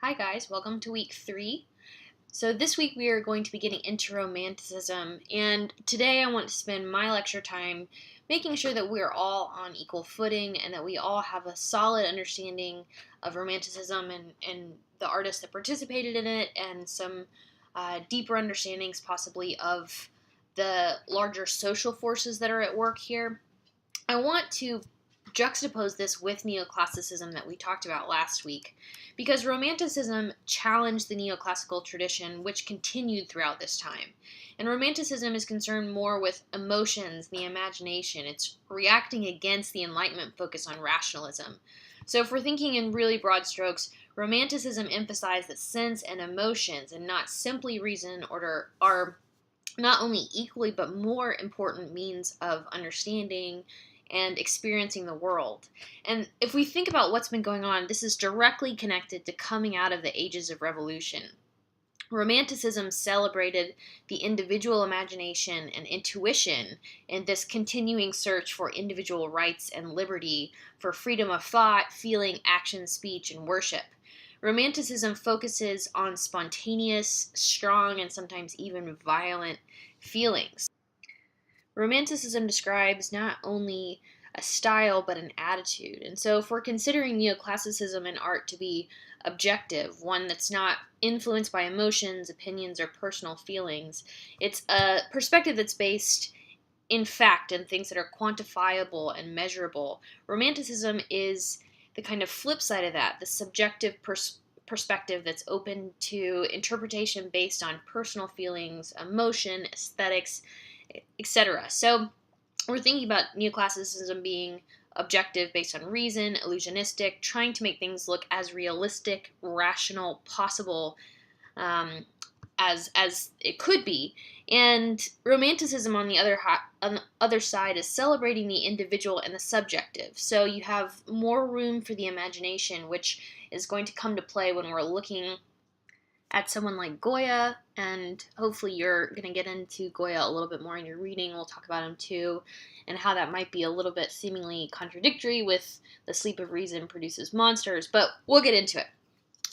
Hi guys, welcome to week 3. So this week we are going to be getting into Romanticism, and today I want to spend my lecture time making sure that we're all on equal footing and that we all have a solid understanding of Romanticism and the artists that participated in it, and some deeper understandings possibly of the larger social forces that are at work here. I want to juxtapose this with neoclassicism that we talked about last week, because Romanticism challenged the neoclassical tradition, which continued throughout this time. And Romanticism is concerned more with emotions, the imagination. It's reacting against the Enlightenment focus on rationalism. So, if we're thinking in really broad strokes, Romanticism emphasized that sense and emotions, and not simply reason, are not only equally but more important means of understanding and experiencing the world. And if we think about what's been going on, this is directly connected to coming out of the ages of revolution. Romanticism celebrated the individual imagination and intuition in this continuing search for individual rights and liberty, for freedom of thought, feeling, action, speech, and worship. Romanticism focuses on spontaneous, strong, and sometimes even violent feelings. Romanticism describes not only a style but an attitude. And so, if we're considering neoclassicism in art to be objective, one that's not influenced by emotions, opinions, or personal feelings, it's a perspective that's based in fact and things that are quantifiable and measurable. Romanticism is the kind of flip side of that, the subjective perspective that's open to interpretation based on personal feelings, emotion, aesthetics, etc. So we're thinking about neoclassicism being objective based on reason, illusionistic, trying to make things look as realistic, rational, possible as it could be. And Romanticism, on the other side, is celebrating the individual and the subjective. So you have more room for the imagination, which is going to come to play when we're looking at someone like Goya, and hopefully you're going to get into Goya a little bit more in your reading. We'll talk about him too, and how that might be a little bit seemingly contradictory with the sleep of reason produces monsters, but we'll get into it.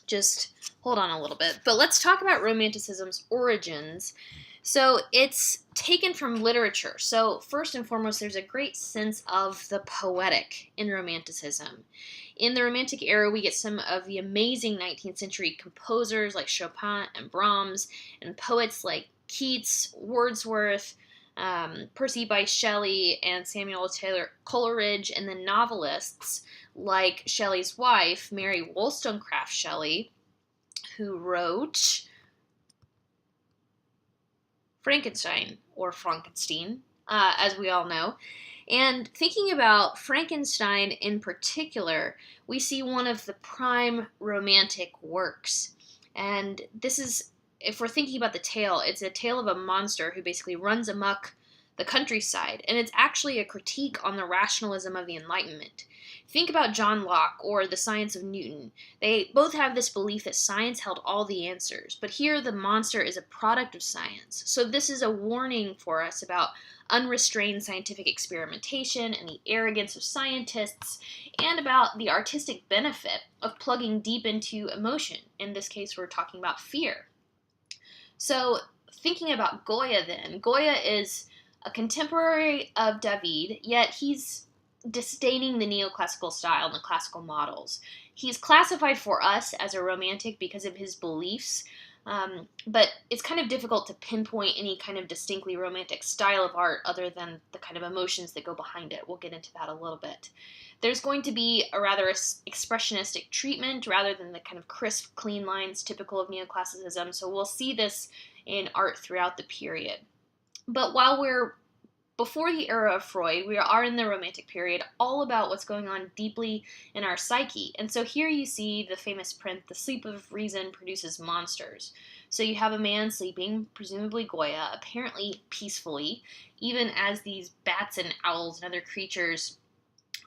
Just hold on a little bit. But let's talk about Romanticism's origins. So it's taken from literature. So first and foremost, there's a great sense of the poetic in Romanticism. In the Romantic era, we get some of the amazing 19th century composers like Chopin and Brahms, and poets like Keats, Wordsworth, Percy Bysshe Shelley, and Samuel Taylor Coleridge, and then novelists like Shelley's wife, Mary Wollstonecraft Shelley, who wrote Frankenstein, or Frankenstein, as we all know. And thinking about Frankenstein in particular, we see one of the prime romantic works. And this is, if we're thinking about the tale, it's a tale of a monster who basically runs amok the countryside. And it's actually a critique on the rationalism of the Enlightenment. Think about John Locke or the science of Newton. They both have this belief that science held all the answers, but here the monster is a product of science. So this is a warning for us about unrestrained scientific experimentation and the arrogance of scientists, and about the artistic benefit of plugging deep into emotion. In this case, we're talking about fear. So thinking about Goya then, Goya is a contemporary of David, yet he's disdaining the neoclassical style and the classical models. He's classified for us as a romantic because of his beliefs, but it's kind of difficult to pinpoint any kind of distinctly romantic style of art other than the kind of emotions that go behind it. We'll get into that a little bit. There's going to be a rather expressionistic treatment rather than the kind of crisp, clean lines typical of neoclassicism, so we'll see this in art throughout the period. But while we're before the era of Freud, we are in the Romantic period, all about what's going on deeply in our psyche. And so here you see the famous print, "The sleep of reason produces monsters." So you have a man sleeping, presumably Goya, apparently peacefully, even as these bats and owls and other creatures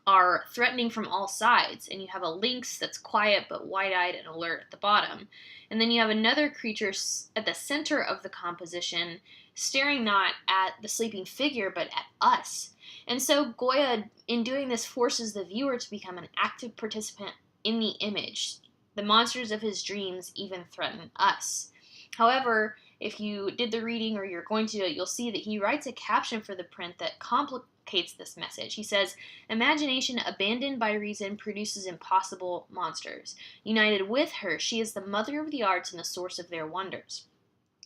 are threatening from all sides. And you have a lynx that's quiet but wide-eyed and alert at the bottom. And then you have another creature at the center of the composition, staring not at the sleeping figure, but at us. And so Goya, in doing this, forces the viewer to become an active participant in the image. The monsters of his dreams even threaten us. However, if you did the reading or you're going to do it, you'll see that he writes a caption for the print that complicates this message. He says, "Imagination abandoned by reason produces impossible monsters. United with her, she is the mother of the arts and the source of their wonders."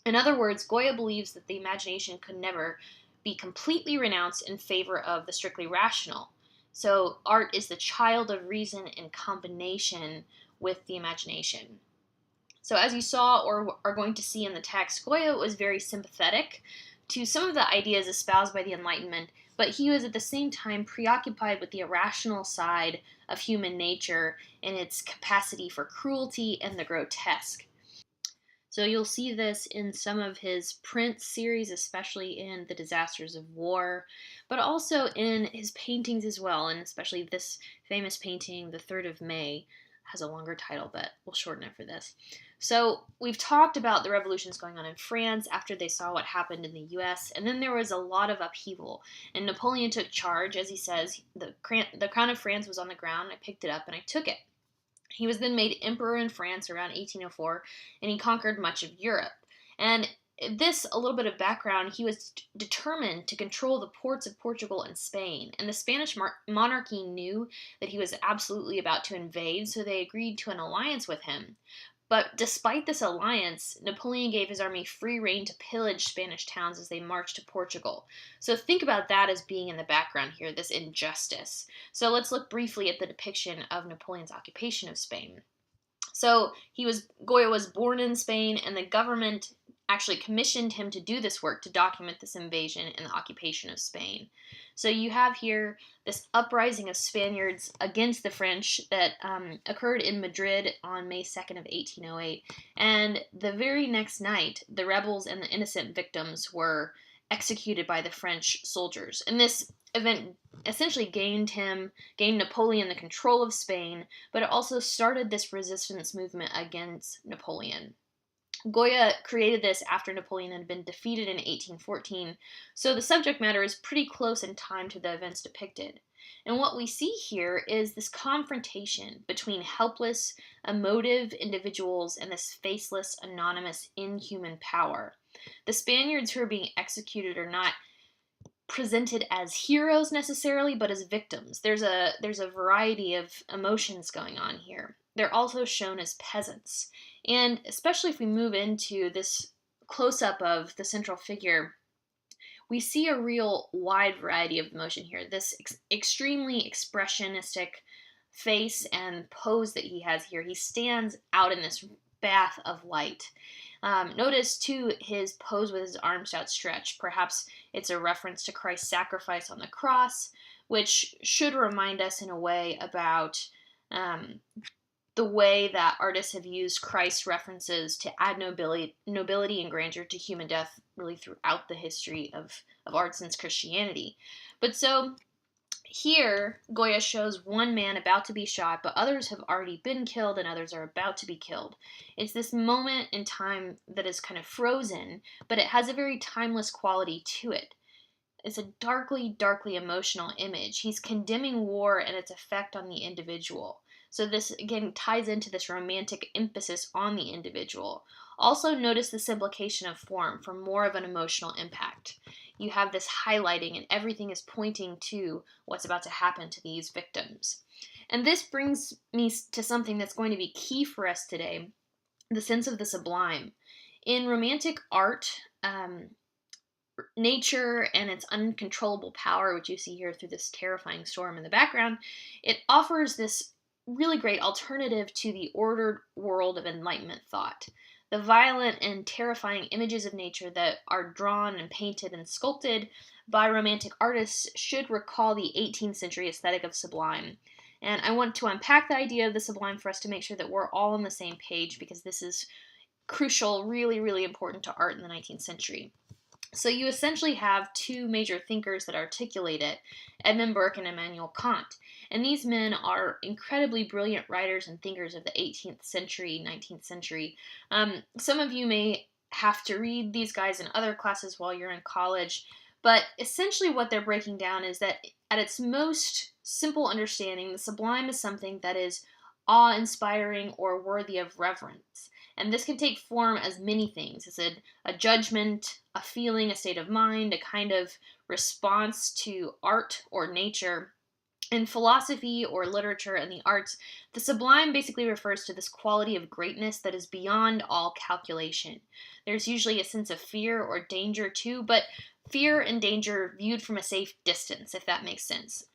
In other words, Goya believes that the imagination could never be completely renounced in favor of the strictly rational. So art is the child of reason in combination with the imagination. So as you saw or are going to see in the text, Goya was very sympathetic to some of the ideas espoused by the Enlightenment, but he was at the same time preoccupied with the irrational side of human nature and its capacity for cruelty and the grotesque. So you'll see this in some of his print series, especially in The Disasters of War, but also in his paintings as well, and especially this famous painting, The 3rd of May, has a longer title, but we'll shorten it for this. So we've talked about the revolutions going on in France after they saw what happened in the US, and then there was a lot of upheaval, and Napoleon took charge. As he says, the crown of France was on the ground, I picked it up and I took it. He was then made emperor in France around 1804, and he conquered much of Europe. And this, a little bit of background, he was determined to control the ports of Portugal and Spain. And the Spanish monarchy knew that he was absolutely about to invade, so they agreed to an alliance with him. But despite this alliance, Napoleon gave his army free rein to pillage Spanish towns as they marched to Portugal. So think about that as being in the background here, this injustice. So let's look briefly at the depiction of Napoleon's occupation of Spain. So Goya was born in Spain, and the government actually commissioned him to do this work, to document this invasion and the occupation of Spain. So you have here this uprising of Spaniards against the French that occurred in Madrid on May 2nd of 1808. And the very next night, the rebels and the innocent victims were executed by the French soldiers. And this event essentially gained Napoleon the control of Spain, but it also started this resistance movement against Napoleon. Goya created this after Napoleon had been defeated in 1814, so the subject matter is pretty close in time to the events depicted. And what we see here is this confrontation between helpless, emotive individuals and this faceless, anonymous, inhuman power. The Spaniards who are being executed are not presented as heroes necessarily, but as victims. There's a variety of emotions going on here. They're also shown as peasants. And especially if we move into this close-up of the central figure, we see a real wide variety of emotion here. This extremely expressionistic face and pose that he has here. He stands out in this bath of light. Notice, too, his pose with his arms outstretched. Perhaps it's a reference to Christ's sacrifice on the cross, which should remind us in a way about the way that artists have used Christ's references to add nobility and grandeur to human death really throughout the history of art since Christianity. But so here, Goya shows one man about to be shot, but others have already been killed and others are about to be killed. It's this moment in time that is kind of frozen, but it has a very timeless quality to it. It's a darkly, darkly emotional image. He's condemning war and its effect on the individual. So this, again, ties into this romantic emphasis on the individual. Also notice this implication of form for more of an emotional impact. You have this highlighting and everything is pointing to what's about to happen to these victims. And this brings me to something that's going to be key for us today, the sense of the sublime. In romantic art, nature and its uncontrollable power, which you see here through this terrifying storm in the background, it offers this really great alternative to the ordered world of Enlightenment thought. The violent and terrifying images of nature that are drawn and painted and sculpted by romantic artists should recall the 18th century aesthetic of sublime. And I want to unpack the idea of the sublime for us to make sure that we're all on the same page, because this is crucial, really, really important to art in the 19th century. So you essentially have two major thinkers that articulate it, Edmund Burke and Immanuel Kant. And these men are incredibly brilliant writers and thinkers of the 18th century, 19th century. Some of you may have to read these guys in other classes while you're in college, but essentially what they're breaking down is that at its most simple understanding, the sublime is something that is awe-inspiring, or worthy of reverence. And this can take form as many things. It's a judgment, a feeling, a state of mind, a kind of response to art or nature. In philosophy or literature and the arts, the sublime basically refers to this quality of greatness that is beyond all calculation. There's usually a sense of fear or danger too, but fear and danger viewed from a safe distance, if that makes sense.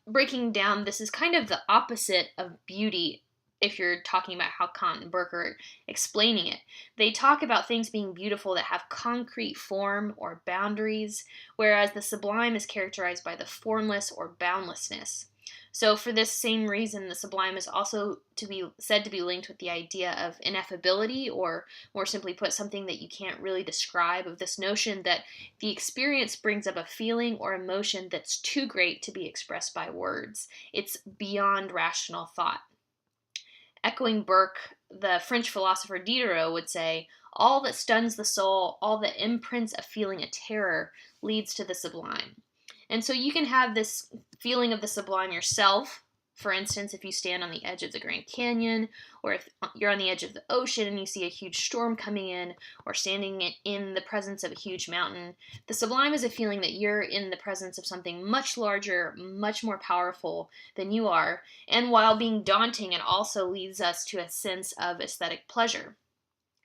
Breaking down, this is kind of the opposite of beauty if you're talking about how Kant and Burke are explaining it. They talk about things being beautiful that have concrete form or boundaries, whereas the sublime is characterized by the formless or boundlessness. So, for this same reason, the sublime is also to be said to be linked with the idea of ineffability, or more simply put, something that you can't really describe, of this notion that the experience brings up a feeling or emotion that's too great to be expressed by words. It's beyond rational thought. Echoing Burke, the French philosopher Diderot would say, all that stuns the soul, all that imprints a feeling of terror, leads to the sublime. And so you can have this feeling of the sublime yourself. For instance, if you stand on the edge of the Grand Canyon, or if you're on the edge of the ocean and you see a huge storm coming in, or standing in the presence of a huge mountain, the sublime is a feeling that you're in the presence of something much larger, much more powerful than you are, and while being daunting, it also leads us to a sense of aesthetic pleasure.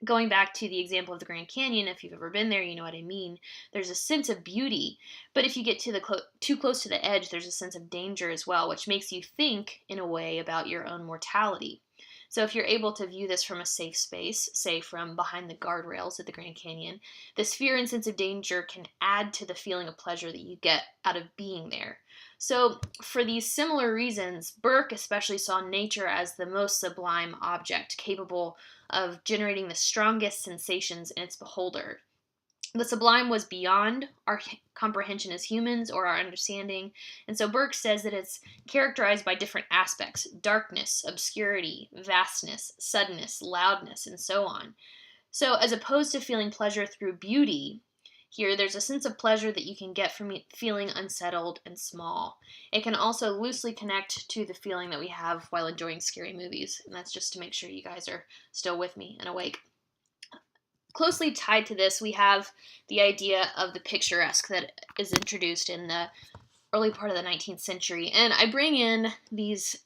Going back to the example of the Grand Canyon, if you've ever been there, you know what I mean. There's a sense of beauty, but if you get to too close to the edge, there's a sense of danger as well, which makes you think, in a way, about your own mortality. So if you're able to view this from a safe space, say from behind the guardrails at the Grand Canyon, this fear and sense of danger can add to the feeling of pleasure that you get out of being there. So, for these similar reasons, Burke especially saw nature as the most sublime object, capable of generating the strongest sensations in its beholder. The sublime was beyond our comprehension as humans or our understanding, and so Burke says that it's characterized by different aspects: darkness, obscurity, vastness, suddenness, loudness, and so on. So, as opposed to feeling pleasure through beauty, here there's a sense of pleasure that you can get from feeling unsettled and small. It can also loosely connect to the feeling that we have while enjoying scary movies, and that's just to make sure you guys are still with me and awake. Closely tied to this, we have the idea of the picturesque that is introduced in the early part of the 19th century. And I bring in these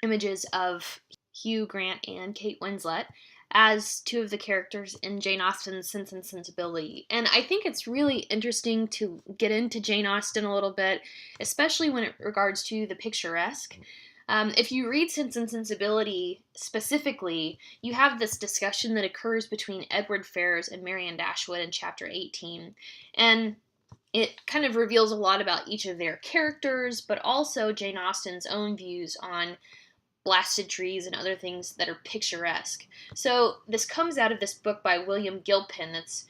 images of Hugh Grant and Kate Winslet as two of the characters in Jane Austen's Sense and Sensibility. And I think it's really interesting to get into Jane Austen a little bit, especially when it regards to the picturesque. If you read Sense and Sensibility specifically, you have this discussion that occurs between Edward Ferrars and Marianne Dashwood in chapter 18. And it kind of reveals a lot about each of their characters, but also Jane Austen's own views on blasted trees and other things that are picturesque. So this comes out of this book by William Gilpin that's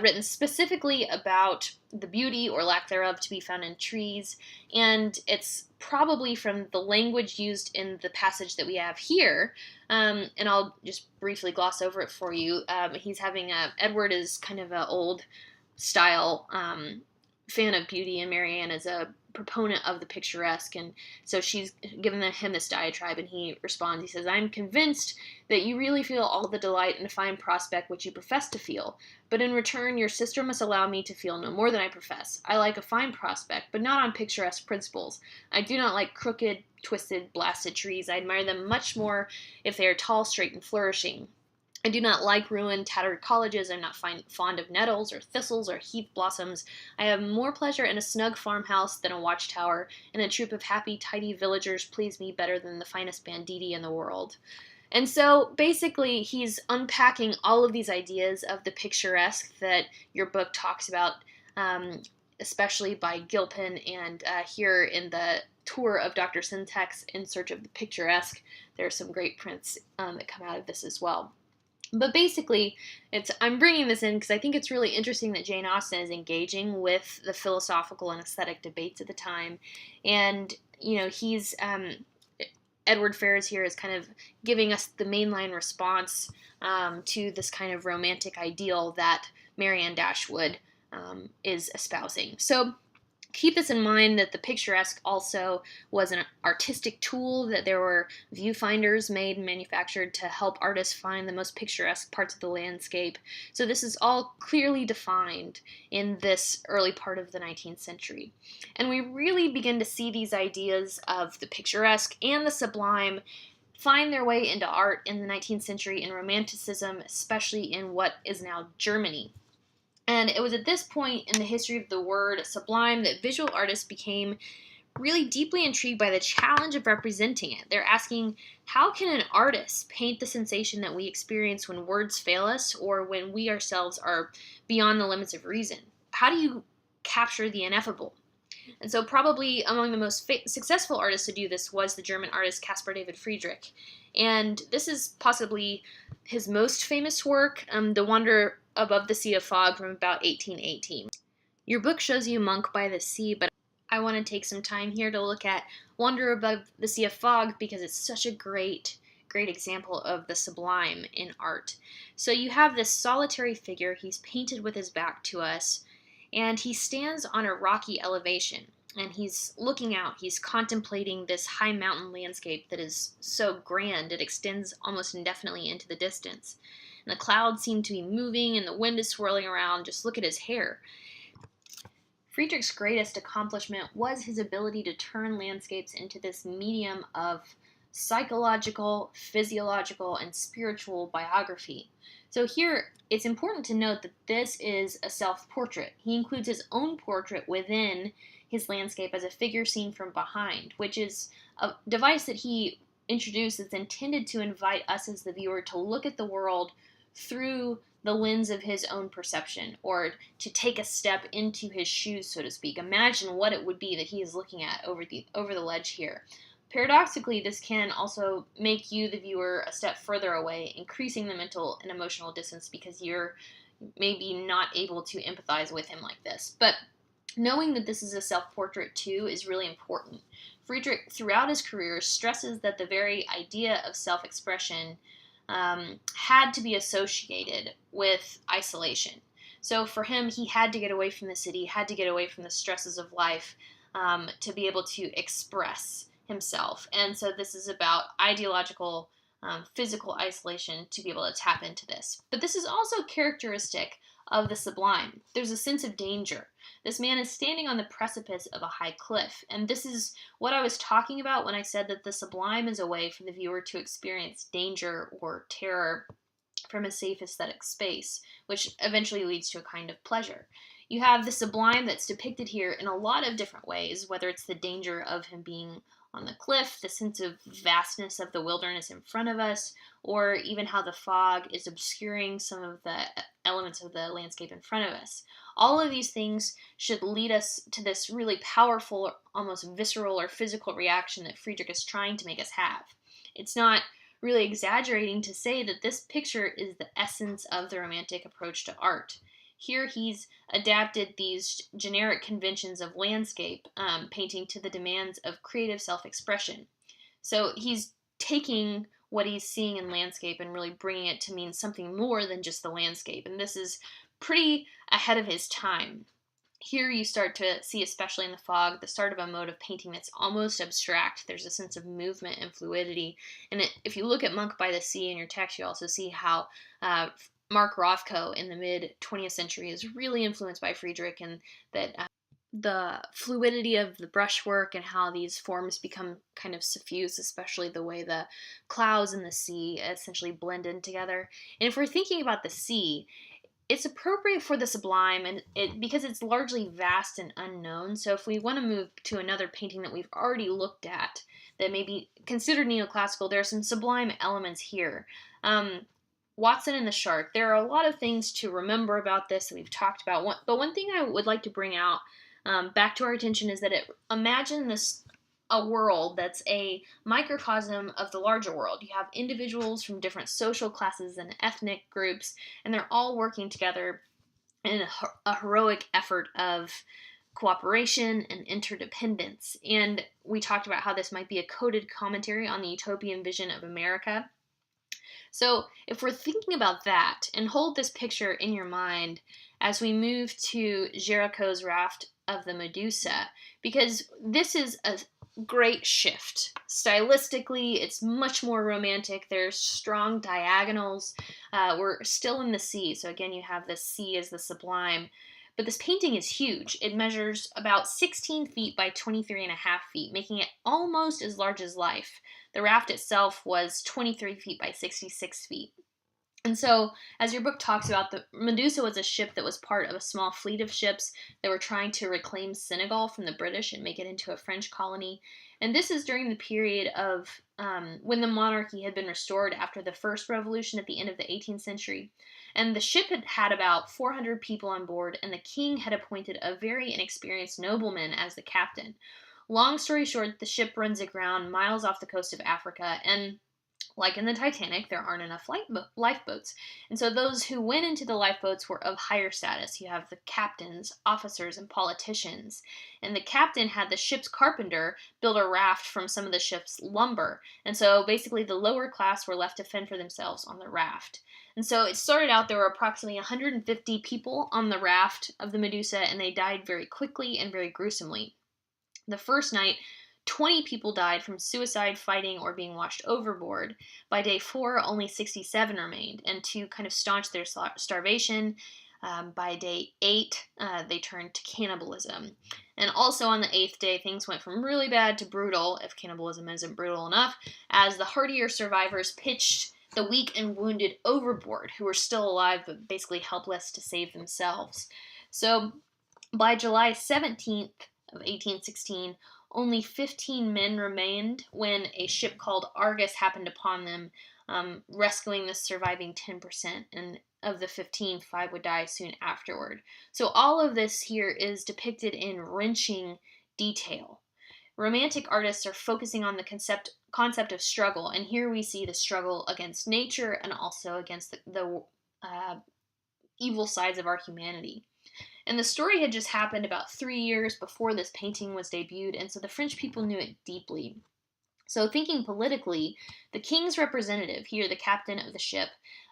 written specifically about the beauty or lack thereof to be found in trees, and it's probably from the language used in the passage that we have here, and I'll just briefly gloss over it for you. He's having Edward is kind of an old style fan of beauty, and Marianne is a proponent of the picturesque, and so she's given him this diatribe, and he responds. He says, "I'm convinced that you really feel all the delight in a fine prospect which you profess to feel, but in return your sister must allow me to feel no more than I profess. I like a fine prospect, but not on picturesque principles. I do not like crooked, twisted, blasted trees. I admire them much more if they are tall, straight, and flourishing. I do not like ruined, tattered colleges. I'm not fond of nettles or thistles or heath blossoms. I have more pleasure in a snug farmhouse than a watchtower, and a troop of happy, tidy villagers please me better than the finest banditti in the world." And so basically he's unpacking all of these ideas of the picturesque that your book talks about, especially by Gilpin, and here in the tour of Dr. Syntax in Search of the Picturesque, there are some great prints that come out of this as well. But basically, I'm bringing this in because I think it's really interesting that Jane Austen is engaging with the philosophical and aesthetic debates at the time. And, he's, Edward Ferrars here is kind of giving us the mainline response to this kind of romantic ideal that Marianne Dashwood is espousing. So, Keep this in mind that the picturesque also was an artistic tool, that there were viewfinders made and manufactured to help artists find the most picturesque parts of the landscape. So this is all clearly defined in this early part of the 19th century. And we really begin to see these ideas of the picturesque and the sublime find their way into art in the 19th century in Romanticism, especially in what is now Germany. And it was at this point in the history of the word sublime that visual artists became really deeply intrigued by the challenge of representing it. They're asking, how can an artist paint the sensation that we experience when words fail us or when we ourselves are beyond the limits of reason? How do you capture the ineffable? And so, probably among the most successful artists to do this was the German artist Caspar David Friedrich. And this is possibly his most famous work, The Wanderer Above the Sea of Fog from about 1818. Your book shows you Monk by the Sea, but I want to take some time here to look at Wanderer Above the Sea of Fog because it's such a great example of the sublime in art. So you have this solitary figure, he's painted with his back to us, and he stands on a rocky elevation, and he's looking out, he's contemplating this high mountain landscape that is so grand, it extends almost indefinitely into the distance. And the clouds seem to be moving, and the wind is swirling around. Just look at his hair. Friedrich's greatest accomplishment was his ability to turn landscapes into this medium of psychological, physiological, and spiritual biography. So here, it's important to note that this is a self-portrait. He includes his own portrait within his landscape as a figure seen from behind, which is a device that he introduced that's intended to invite us as the viewer to look at the world through the lens of his own perception, or to take a step into his shoes, so to speak. Imagine what it would be that he is looking at over the ledge here. Paradoxically, this can also make you, the viewer, a step further away, increasing the mental and emotional distance because you're maybe not able to empathize with him like this. But knowing that this is a self-portrait too is really important. Friedrich, throughout his career, stresses that the very idea of self-expression had to be associated with isolation. So for him, he had to get away from the city, had to get away from the stresses of life to be able to express himself. And so this is about ideological, physical isolation to be able to tap into this. But this is also characteristic of the sublime. There's a sense of danger. This man is standing on the precipice of a high cliff, and this is what I was talking about when I said that the sublime is a way for the viewer to experience danger or terror from a safe aesthetic space, which eventually leads to a kind of pleasure. You have the sublime that's depicted here in a lot of different ways, whether it's the danger of him being on the cliff, the sense of vastness of the wilderness in front of us, or even how the fog is obscuring some of the elements of the landscape in front of us. All of these things should lead us to this really powerful, almost visceral or physical reaction that Friedrich is trying to make us have. It's not really exaggerating to say that this picture is the essence of the Romantic approach to art. Here he's adapted these generic conventions of landscape painting to the demands of creative self-expression. So he's taking what he's seeing in landscape and really bringing it to mean something more than just the landscape. And this is pretty ahead of his time. Here you start to see, especially in the fog, the start of a mode of painting that's almost abstract. There's a sense of movement and fluidity. And if you look at Monk by the Sea in your text, you also see how Mark Rothko in the mid-20th century is really influenced by Friedrich, and that the fluidity of the brushwork and how these forms become kind of suffused, especially the way the clouds and the sea essentially blend in together. And if we're thinking about the sea, it's appropriate for the sublime because it's largely vast and unknown. So if we want to move to another painting that we've already looked at that may be considered neoclassical, there are some sublime elements here. Watson and the Shark. There are a lot of things to remember about this that we've talked about. But one thing I would like to bring out back to our attention is that imagine a world that's a microcosm of the larger world. You have individuals from different social classes and ethnic groups, and they're all working together in a heroic effort of cooperation and interdependence. And we talked about how this might be a coded commentary on the utopian vision of America. So if we're thinking about that, and hold this picture in your mind as we move to Géricault's raft of the Medusa, because this is a great shift. Stylistically, it's much more romantic. There's strong diagonals. We're still in the sea, so again, you have the sea as the sublime. But this painting is huge. It measures about 16 feet by 23.5 feet, making it almost as large as life. The raft itself was 23 feet by 66 feet. And so, as your book talks about, the Medusa was a ship that was part of a small fleet of ships that were trying to reclaim Senegal from the British and make it into a French colony. And this is during the period of when the monarchy had been restored after the first revolution at the end of the 18th century. And the ship had had about 400 people on board, and the king had appointed a very inexperienced nobleman as the captain. Long story short, the ship runs aground miles off the coast of Africa, and like in the Titanic, there aren't enough lifeboats. And so those who went into the lifeboats were of higher status. You have the captains, officers, and politicians. And the captain had the ship's carpenter build a raft from some of the ship's lumber. And so basically the lower class were left to fend for themselves on the raft. And so it started out, there were approximately 150 people on the raft of the Medusa, and they died very quickly and very gruesomely. The first night, 20 people died from suicide, fighting, or being washed overboard. By day 4, only 67 remained. And to kind of staunch their starvation, by day 8, they turned to cannibalism. And also on the 8th day, things went from really bad to brutal, if cannibalism isn't brutal enough, as the hardier survivors pitched the weak and wounded overboard, who were still alive but basically helpless to save themselves. So by July 17th of 1816, only 15 men remained when a ship called Argus happened upon them, rescuing the surviving 10%, and of the 15, 5 would die soon afterward. So all of this here is depicted in wrenching detail. Romantic artists are focusing on the concept of struggle, and here we see the struggle against nature and also against the evil sides of our humanity. And the story had just happened about 3 years before this painting was debuted, and so the French people knew it deeply. So thinking politically, the king's representative, here the captain of the ship,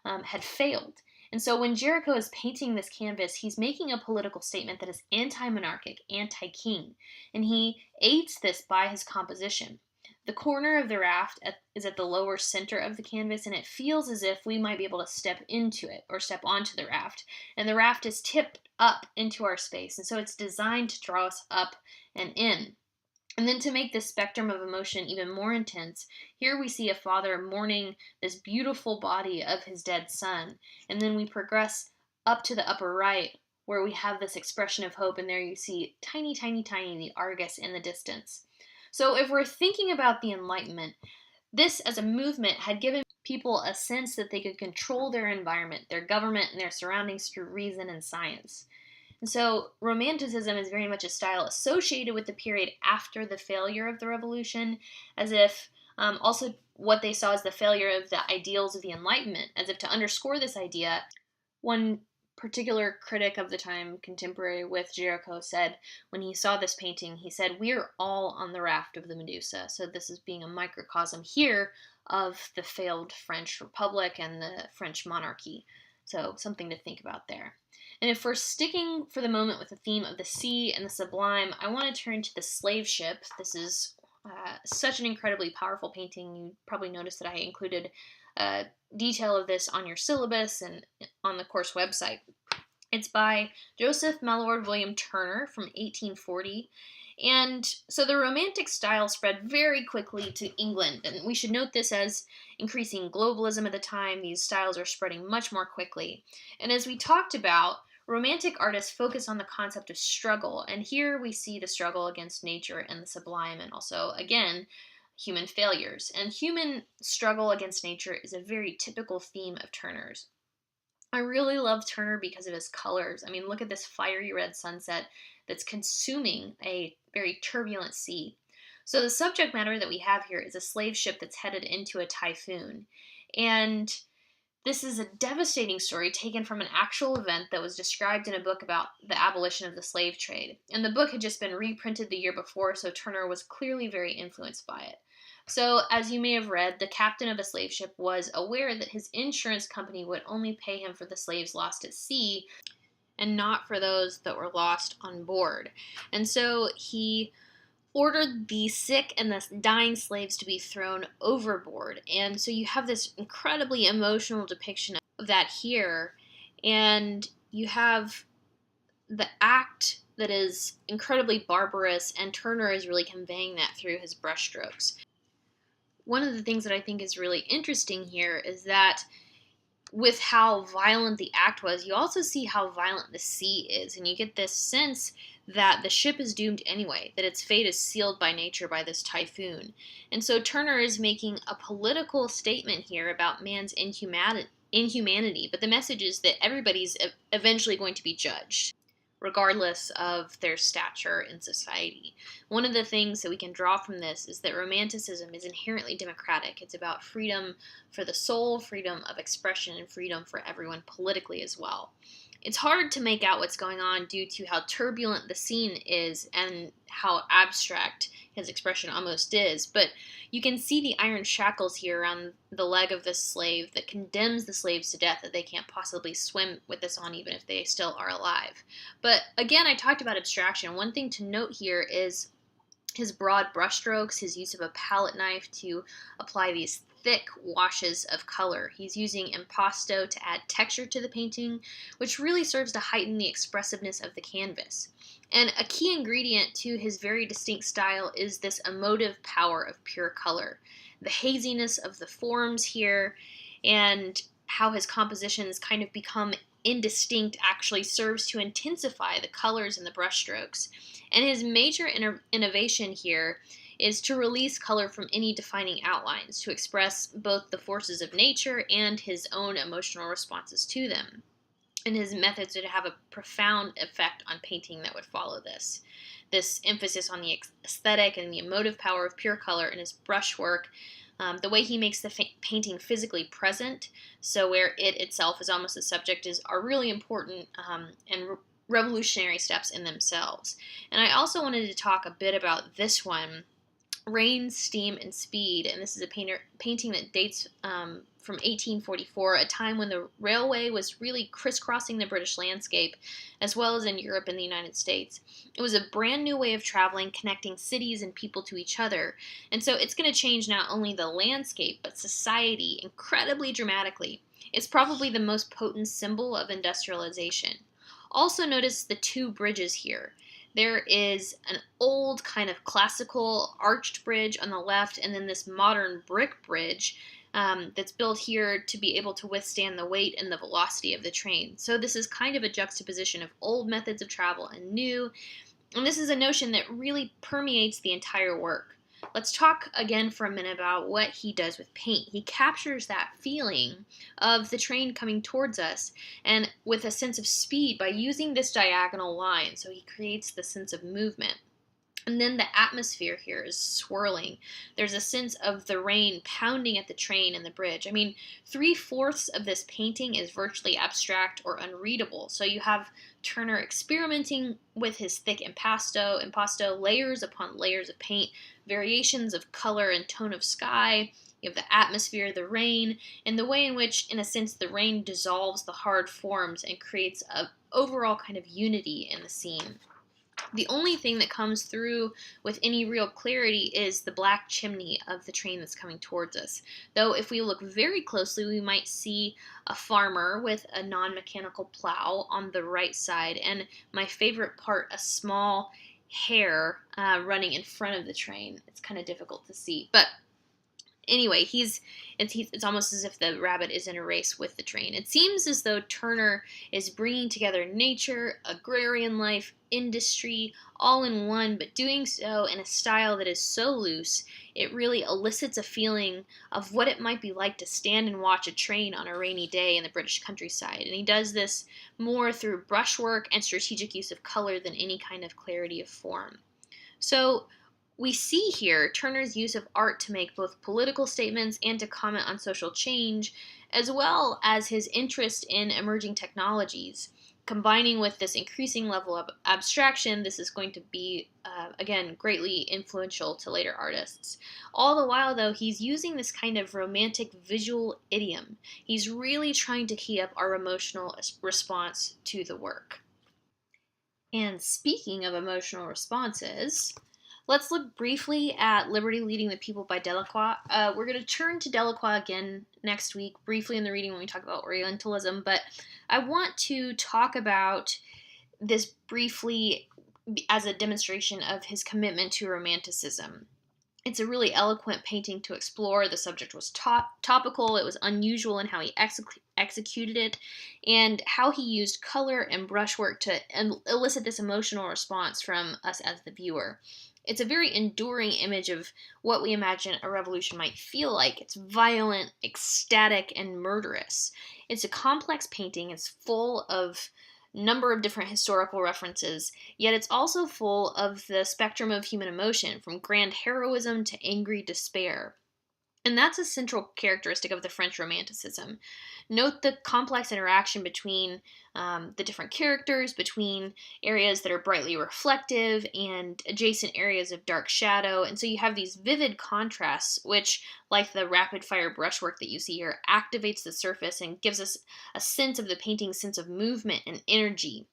had failed. And so when Géricault is painting this canvas, he's making a political statement that is anti-monarchic, anti-king, and he aids this by his composition. The corner of the raft is at the lower center of the canvas, and it feels as if we might be able to step into it or step onto the raft. And the raft is tipped up into our space, and so it's designed to draw us up and in. And then to make this spectrum of emotion even more intense, here we see a father mourning this beautiful body of his dead son. And then we progress up to the upper right, where we have this expression of hope, and there you see tiny, tiny, tiny, the Argus in the distance. So if we're thinking about the Enlightenment, this as a movement had given people a sense that they could control their environment, their government, and their surroundings through reason and science. And so Romanticism is very much a style associated with the period after the failure of the revolution, as if also what they saw as the failure of the ideals of the Enlightenment, as if to underscore this idea, one particular critic of the time, contemporary with Géricault, said when he saw this painting, he said, "We're all on the raft of the Medusa." So this is being a microcosm here of the failed French Republic and the French monarchy. So something to think about there. And if we're sticking for the moment with the theme of the sea and the sublime, I want to turn to the slave ship. This is such an incredibly powerful painting. You probably noticed that I included detail of this on your syllabus and on the course website. It's by Joseph Mallord William Turner from 1840. And so the Romantic style spread very quickly to England, and we should note this as increasing globalism at the time. These styles are spreading much more quickly. And as we talked about, Romantic artists focus on the concept of struggle, and here we see the struggle against nature and the sublime, and also, again, human failures. And human struggle against nature is a very typical theme of Turner's. I really love Turner because of his colors. I mean, look at this fiery red sunset that's consuming a very turbulent sea. So the subject matter that we have here is a slave ship that's headed into a typhoon. And this is a devastating story taken from an actual event that was described in a book about the abolition of the slave trade. And the book had just been reprinted the year before, so Turner was clearly very influenced by it. So, as you may have read, the captain of a slave ship was aware that his insurance company would only pay him for the slaves lost at sea, and not for those that were lost on board. And so he ordered the sick and the dying slaves to be thrown overboard. And so you have this incredibly emotional depiction of that here. And you have the act that is incredibly barbarous, and Turner is really conveying that through his brushstrokes. One of the things that I think is really interesting here is that with how violent the act was, you also see how violent the sea is, and you get this sense that the ship is doomed anyway, that its fate is sealed by nature by this typhoon. And so Turner is making a political statement here about man's inhumanity, but the message is that everybody's eventually going to be judged, regardless of their stature in society. One of the things that we can draw from this is that Romanticism is inherently democratic. It's about freedom for the soul, freedom of expression, and freedom for everyone politically as well. It's hard to make out what's going on due to how turbulent the scene is and how abstract his expression almost is, but you can see the iron shackles here around the leg of this slave that condemns the slaves to death, that they can't possibly swim with this on even if they still are alive. But again, I talked about abstraction. One thing to note here is his broad brushstrokes, his use of a palette knife to apply these thick washes of color. He's using impasto to add texture to the painting, which really serves to heighten the expressiveness of the canvas. And a key ingredient to his very distinct style is this emotive power of pure color. The haziness of the forms here and how his compositions kind of become indistinct actually serves to intensify the colors in the brushstrokes. And his major innovation here is to release color from any defining outlines, to express both the forces of nature and his own emotional responses to them. And his methods would have a profound effect on painting that would follow this. This emphasis on the aesthetic and the emotive power of pure color in his brushwork, the way he makes the painting physically present, so where it itself is almost the subject, are really important and revolutionary steps in themselves. And I also wanted to talk a bit about this one, Rain, Steam, and Speed, and this is a painting that dates from 1844, a time when the railway was really crisscrossing the British landscape, as well as in Europe and the United States. It was a brand new way of traveling, connecting cities and people to each other, and so it's going to change not only the landscape, but society incredibly dramatically. It's probably the most potent symbol of industrialization. Also notice the two bridges here. There is an old kind of classical arched bridge on the left, and then this modern brick bridge that's built here to be able to withstand the weight and the velocity of the train. So this is kind of a juxtaposition of old methods of travel and new, and this is a notion that really permeates the entire work. Let's talk again for a minute about what he does with paint. He captures that feeling of the train coming towards us, and with a sense of speed by using this diagonal line, so he creates the sense of movement. And then the atmosphere here is swirling. There's a sense of the rain pounding at the train and the bridge. I mean, 3/4 of this painting is virtually abstract or unreadable. So you have Turner experimenting with his thick impasto, layers upon layers of paint, variations of color and tone of sky. You have the atmosphere, the rain, and the way in which, in a sense, the rain dissolves the hard forms and creates an overall kind of unity in the scene. The only thing that comes through with any real clarity is the black chimney of the train that's coming towards us. Though if we look very closely, we might see a farmer with a non-mechanical plow on the right side, and my favorite part, a small hare running in front of the train. It's kind of difficult to see, but anyway, it's almost as if the rabbit is in a race with the train. It seems as though Turner is bringing together nature, agrarian life, industry, all in one, but doing so in a style that is so loose, it really elicits a feeling of what it might be like to stand and watch a train on a rainy day in the British countryside. And he does this more through brushwork and strategic use of color than any kind of clarity of form. So we see here Turner's use of art to make both political statements and to comment on social change, as well as his interest in emerging technologies. Combining with this increasing level of abstraction, this is going to be, again, greatly influential to later artists. All the while, though, he's using this kind of romantic visual idiom. He's really trying to key up our emotional response to the work. And speaking of emotional responses, let's look briefly at Liberty Leading the People by Delacroix. We're going to turn to Delacroix again next week, briefly in the reading when we talk about Orientalism, but I want to talk about this briefly as a demonstration of his commitment to Romanticism. It's a really eloquent painting to explore. The subject was topical, it was unusual in how he executed it, and how he used color and brushwork to elicit this emotional response from us as the viewer. It's a very enduring image of what we imagine a revolution might feel like. It's violent, ecstatic, and murderous. It's a complex painting. It's full of number of different historical references, yet it's also full of the spectrum of human emotion, from grand heroism to angry despair. And that's a central characteristic of the French Romanticism. Note the complex interaction between the different characters, between areas that are brightly reflective and adjacent areas of dark shadow. And so you have these vivid contrasts, which, like the rapid fire brushwork that you see here, activates the surface and gives us a sense of the painting's sense of movement and energy.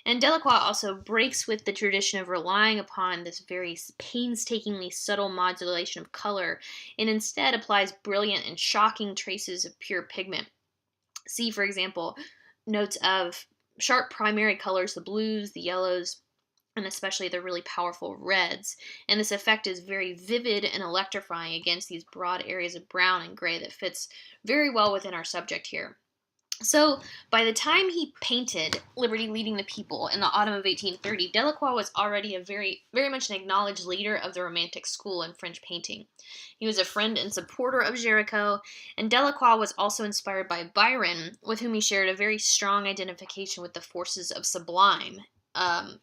And Delacroix also breaks with the tradition of relying upon this very painstakingly subtle modulation of color and instead applies brilliant and shocking traces of pure pigment. See, for example, notes of sharp primary colors, the blues, the yellows, and especially the really powerful reds. And this effect is very vivid and electrifying against these broad areas of brown and gray that fits very well within our subject here. So, by the time he painted Liberty Leading the People in the autumn of 1830, Delacroix was already a very much an acknowledged leader of the Romantic school in French painting. He was a friend and supporter of Géricault, and Delacroix was also inspired by Byron, with whom he shared a very strong identification with the forces of sublime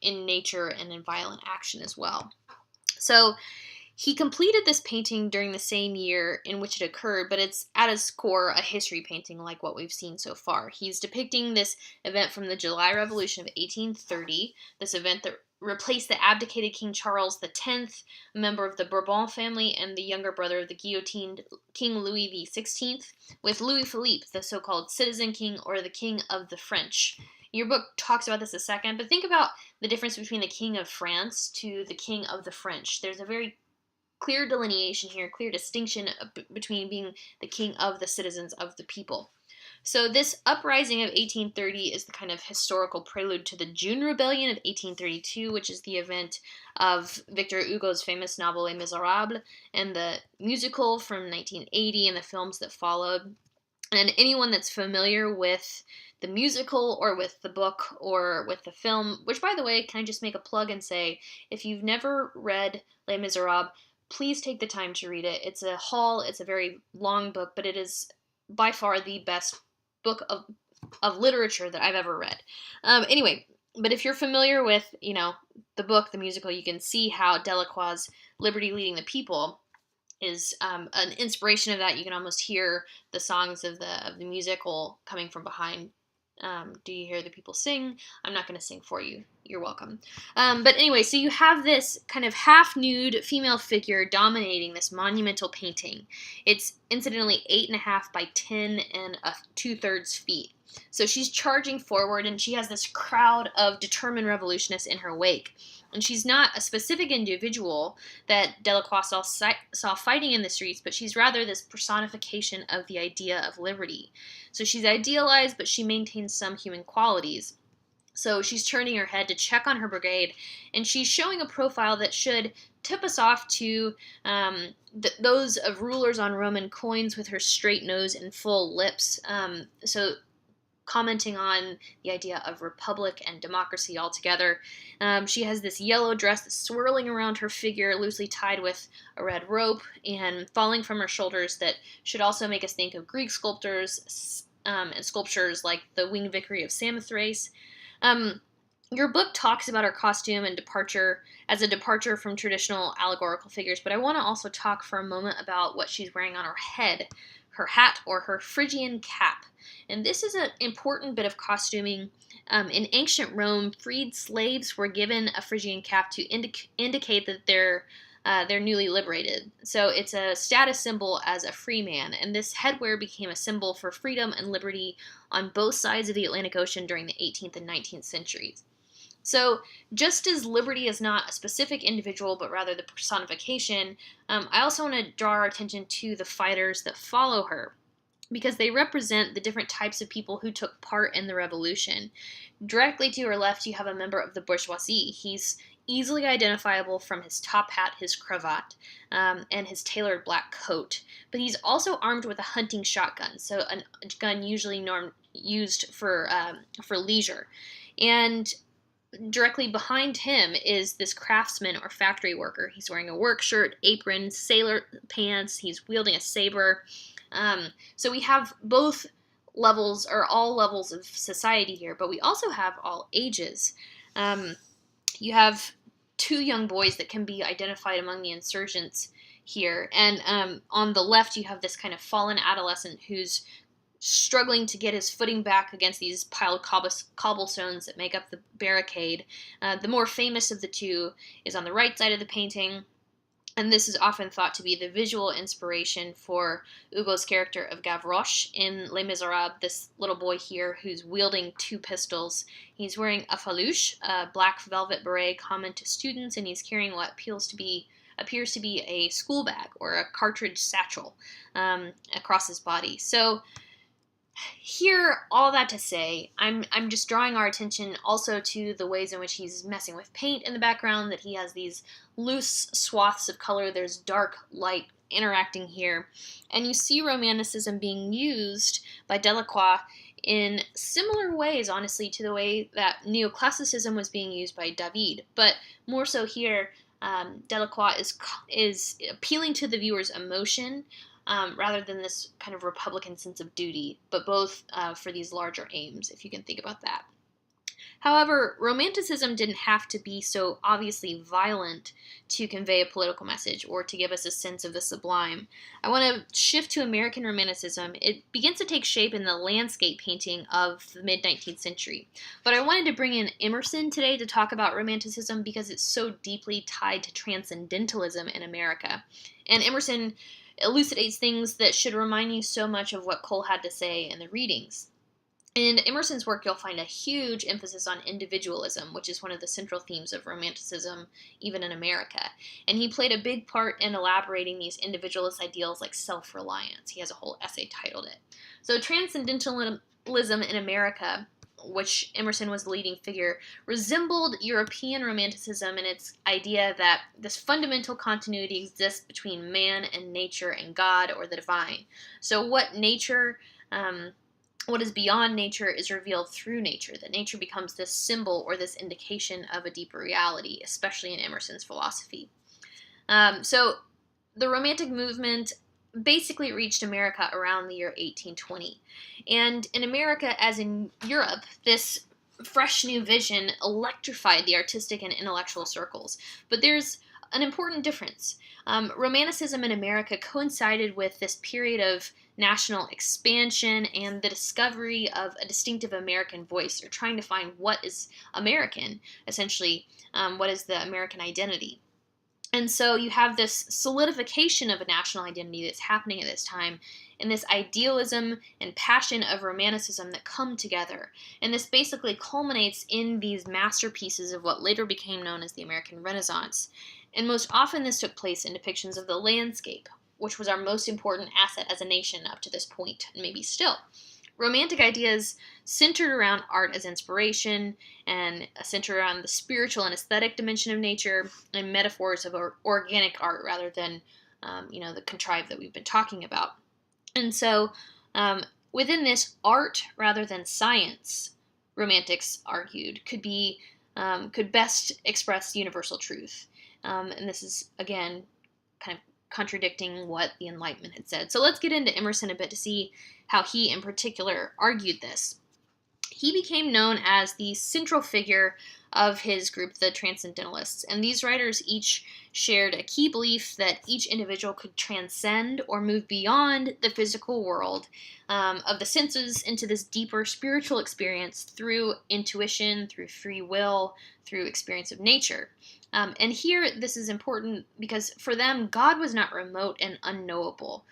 in nature and in violent action as well. So, he completed this painting during the same year in which it occurred, but it's at its core a history painting like what we've seen so far. He's depicting this event from the July Revolution of 1830, this event that replaced the abdicated King Charles X, a member of the Bourbon family and the younger brother of the guillotined King Louis XVI, with Louis Philippe, the so-called citizen king or the king of the French. Your book talks about this a second, but think about the difference between the king of France to the king of the French. There's a very clear delineation here, clear distinction between being the king of the citizens of the people. So this uprising of 1830 is the kind of historical prelude to the June Rebellion of 1832, which is the event of Victor Hugo's famous novel Les Miserables and the musical from 1980 and the films that followed. And anyone that's familiar with the musical or with the book or with the film, which, by the way, can I just make a plug and say, if you've never read Les Miserables, please take the time to read it. It's a very long book, but it is by far the best book of literature that I've ever read. Anyway, but if you're familiar with, the book, the musical, you can see how Delacroix's Liberty Leading the People is an inspiration of that. You can almost hear the songs of the musical coming from behind. Do you hear the people sing? I'm not going to sing for you. You're welcome. But anyway, so you have this kind of half-nude female figure dominating this monumental painting. It's incidentally 8.5 by 10 and 2/3 feet. So she's charging forward, and she has this crowd of determined revolutionists in her wake. And she's not a specific individual that Delacroix saw fighting in the streets, but she's rather this personification of the idea of liberty. So she's idealized, but she maintains some human qualities. So she's turning her head to check on her brigade, and she's showing a profile that should tip us off to those of rulers on Roman coins with her straight nose and full lips. So commenting on the idea of republic and democracy altogether. She has this yellow dress that's swirling around her figure, loosely tied with a red rope, and falling from her shoulders that should also make us think of Greek sculptors and sculptures like the Winged Victory of Samothrace. Your book talks about her costume and departure as a departure from traditional allegorical figures, but I want to also talk for a moment about what she's wearing on her head, her hat, or her Phrygian cap. And this is an important bit of costuming. In ancient Rome, freed slaves were given a Phrygian cap to indicate that they're newly liberated. So it's a status symbol as a free man, and this headwear became a symbol for freedom and liberty on both sides of the Atlantic Ocean during the 18th and 19th centuries. So, just as liberty is not a specific individual, but rather the personification, I also want to draw our attention to the fighters that follow her, because they represent the different types of people who took part in the revolution. Directly to her left, you have a member of the bourgeoisie. He's easily identifiable from his top hat, his cravat, and his tailored black coat. But he's also armed with a hunting shotgun, so a gun usually used for leisure. And directly behind him is this craftsman or factory worker. He's wearing a work shirt, apron, sailor pants. He's wielding a saber. So we have both levels, or all levels of society here, but we also have all ages. You have two young boys that can be identified among the insurgents here. And on the left, you have this kind of fallen adolescent who's struggling to get his footing back against these piled cobblestones that make up the barricade. The more famous of the two is on the right side of the painting, and this is often thought to be the visual inspiration for Hugo's character of Gavroche in Les Miserables, this little boy here who's wielding two pistols. He's wearing a falouche, a black velvet beret common to students, and he's carrying what appears to be a school bag or a cartridge satchel across his body. So here, all that to say, I'm just drawing our attention also to the ways in which he's messing with paint in the background, that he has these loose swaths of color, there's dark, light interacting here, and you see Romanticism being used by Delacroix in similar ways, honestly, to the way that Neoclassicism was being used by David, but more so here, Delacroix is appealing to the viewer's emotion, rather than this kind of Republican sense of duty, but both for these larger aims, if you can think about that. However, Romanticism didn't have to be so obviously violent to convey a political message or to give us a sense of the sublime. I want to shift to American Romanticism. It begins to take shape in the landscape painting of the mid-19th century. But I wanted to bring in Emerson today to talk about Romanticism because it's so deeply tied to transcendentalism in America. And Emerson elucidates things that should remind you so much of what Cole had to say in the readings. In Emerson's work, you'll find a huge emphasis on individualism, which is one of the central themes of Romanticism, even in America. And he played a big part in elaborating these individualist ideals like self-reliance. He has a whole essay titled it. So transcendentalism in America, which Emerson was the leading figure, resembled European Romanticism in its idea that this fundamental continuity exists between man and nature and God or the divine. So what is beyond nature is revealed through nature, that nature becomes this symbol or this indication of a deeper reality, especially in Emerson's philosophy. So the Romantic movement basically reached America around the year 1820. And in America, as in Europe, this fresh new vision electrified the artistic and intellectual circles. But there's an important difference. Romanticism in America coincided with this period of national expansion and the discovery of a distinctive American voice, or trying to find what is American, essentially, what is the American identity. And so you have this solidification of a national identity that's happening at this time, and this idealism and passion of Romanticism that come together. And this basically culminates in these masterpieces of what later became known as the American Renaissance. And most often this took place in depictions of the landscape, which was our most important asset as a nation up to this point, and maybe still. Romantic ideas centered around art as inspiration, and centered around the spiritual and aesthetic dimension of nature, and metaphors of organic art rather than, the contrived that we've been talking about. And so, within this, art rather than science, Romantics argued, could best express universal truth. And this is, again, kind of contradicting what the Enlightenment had said. So let's get into Emerson a bit to see how he in particular argued this. He became known as the central figure of his group, the Transcendentalists, and these writers each shared a key belief that each individual could transcend or move beyond the physical world of the senses into this deeper spiritual experience through intuition, through free will, through experience of nature. And here, this is important because for them, God was not remote and unknowable.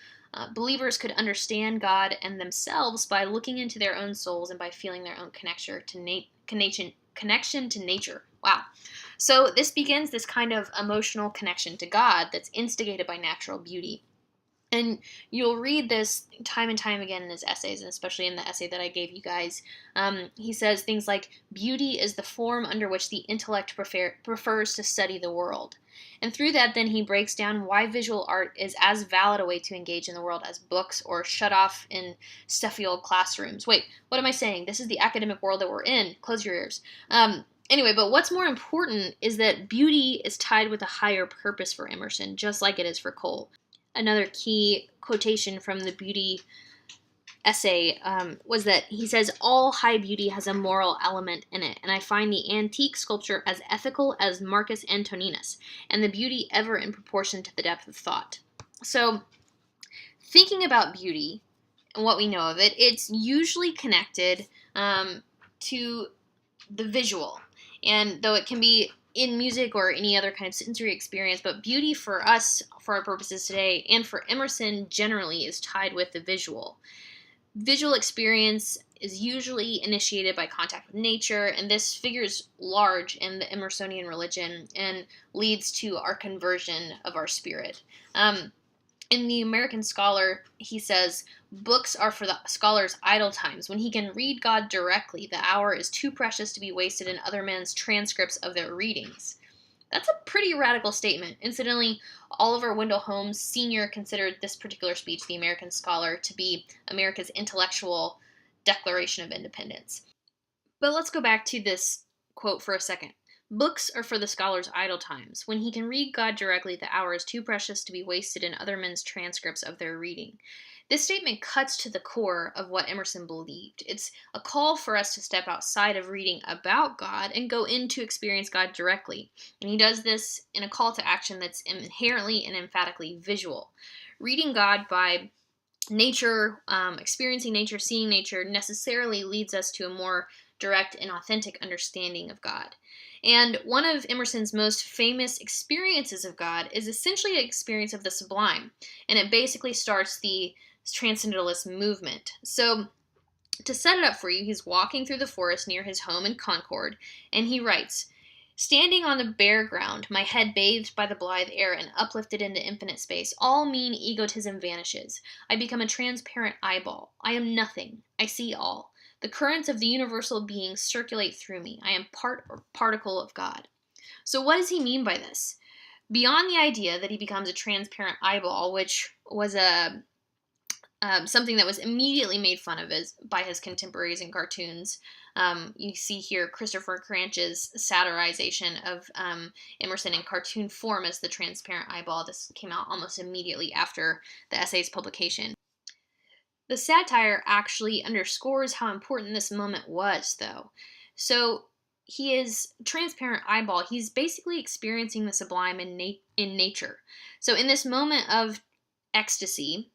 Believers could understand God and themselves by looking into their own souls and by feeling their own connection connection to nature. Wow. So this begins this kind of emotional connection to God that's instigated by natural beauty. And you'll read this time and time again in his essays, and especially in the essay that I gave you guys. He says things like, beauty is the form under which the intellect prefers to study the world. And through that, then he breaks down why visual art is as valid a way to engage in the world as books or shut off in stuffy old classrooms. Wait, what am I saying? This is the academic world that we're in. Close your ears. Anyway, but what's more important is that beauty is tied with a higher purpose for Emerson, just like it is for Cole. Another key quotation from the beauty essay was that he says, all high beauty has a moral element in it, and I find the antique sculpture as ethical as Marcus Antoninus, and the beauty ever in proportion to the depth of thought. So, thinking about beauty and what we know of it, it's usually connected to the visual, and though it can be in music or any other kind of sensory experience, but beauty for us, for our purposes today, and for Emerson generally, is tied with the visual. Visual experience is usually initiated by contact with nature, and this figures large in the Emersonian religion and leads to our conversion of our spirit. In The American Scholar, he says, books are for the scholar's idle times. When he can read God directly, the hour is too precious to be wasted in other men's transcripts of their readings. That's a pretty radical statement. Incidentally, Oliver Wendell Holmes Sr. considered this particular speech, The American Scholar, to be America's intellectual declaration of independence. But let's go back to this quote for a second. Books are for the scholar's idle times. When he can read God directly, the hour is too precious to be wasted in other men's transcripts of their reading. This statement cuts to the core of what Emerson believed. It's a call for us to step outside of reading about God and go in to experience God directly. And he does this in a call to action that's inherently and emphatically visual. Reading God by nature, experiencing nature, seeing nature, necessarily leads us to a more direct and authentic understanding of God. And one of Emerson's most famous experiences of God is essentially an experience of the sublime, and it basically starts the Transcendentalist movement. So, to set it up for you, he's walking through the forest near his home in Concord, and he writes, standing on the bare ground, my head bathed by the blithe air and uplifted into infinite space, all mean egotism vanishes. I become a transparent eyeball. I am nothing. I see all. The currents of the universal being circulate through me. I am part or particle of God. So what does he mean by this? Beyond the idea that he becomes a transparent eyeball, which was something that was immediately made fun of by his contemporaries in cartoons. You see here Christopher Cranch's satirization of Emerson in cartoon form as the transparent eyeball. This came out almost immediately after the essay's publication. The satire actually underscores how important this moment was, though. So he is transparent eyeball. He's basically experiencing the sublime in nature. So in this moment of ecstasy,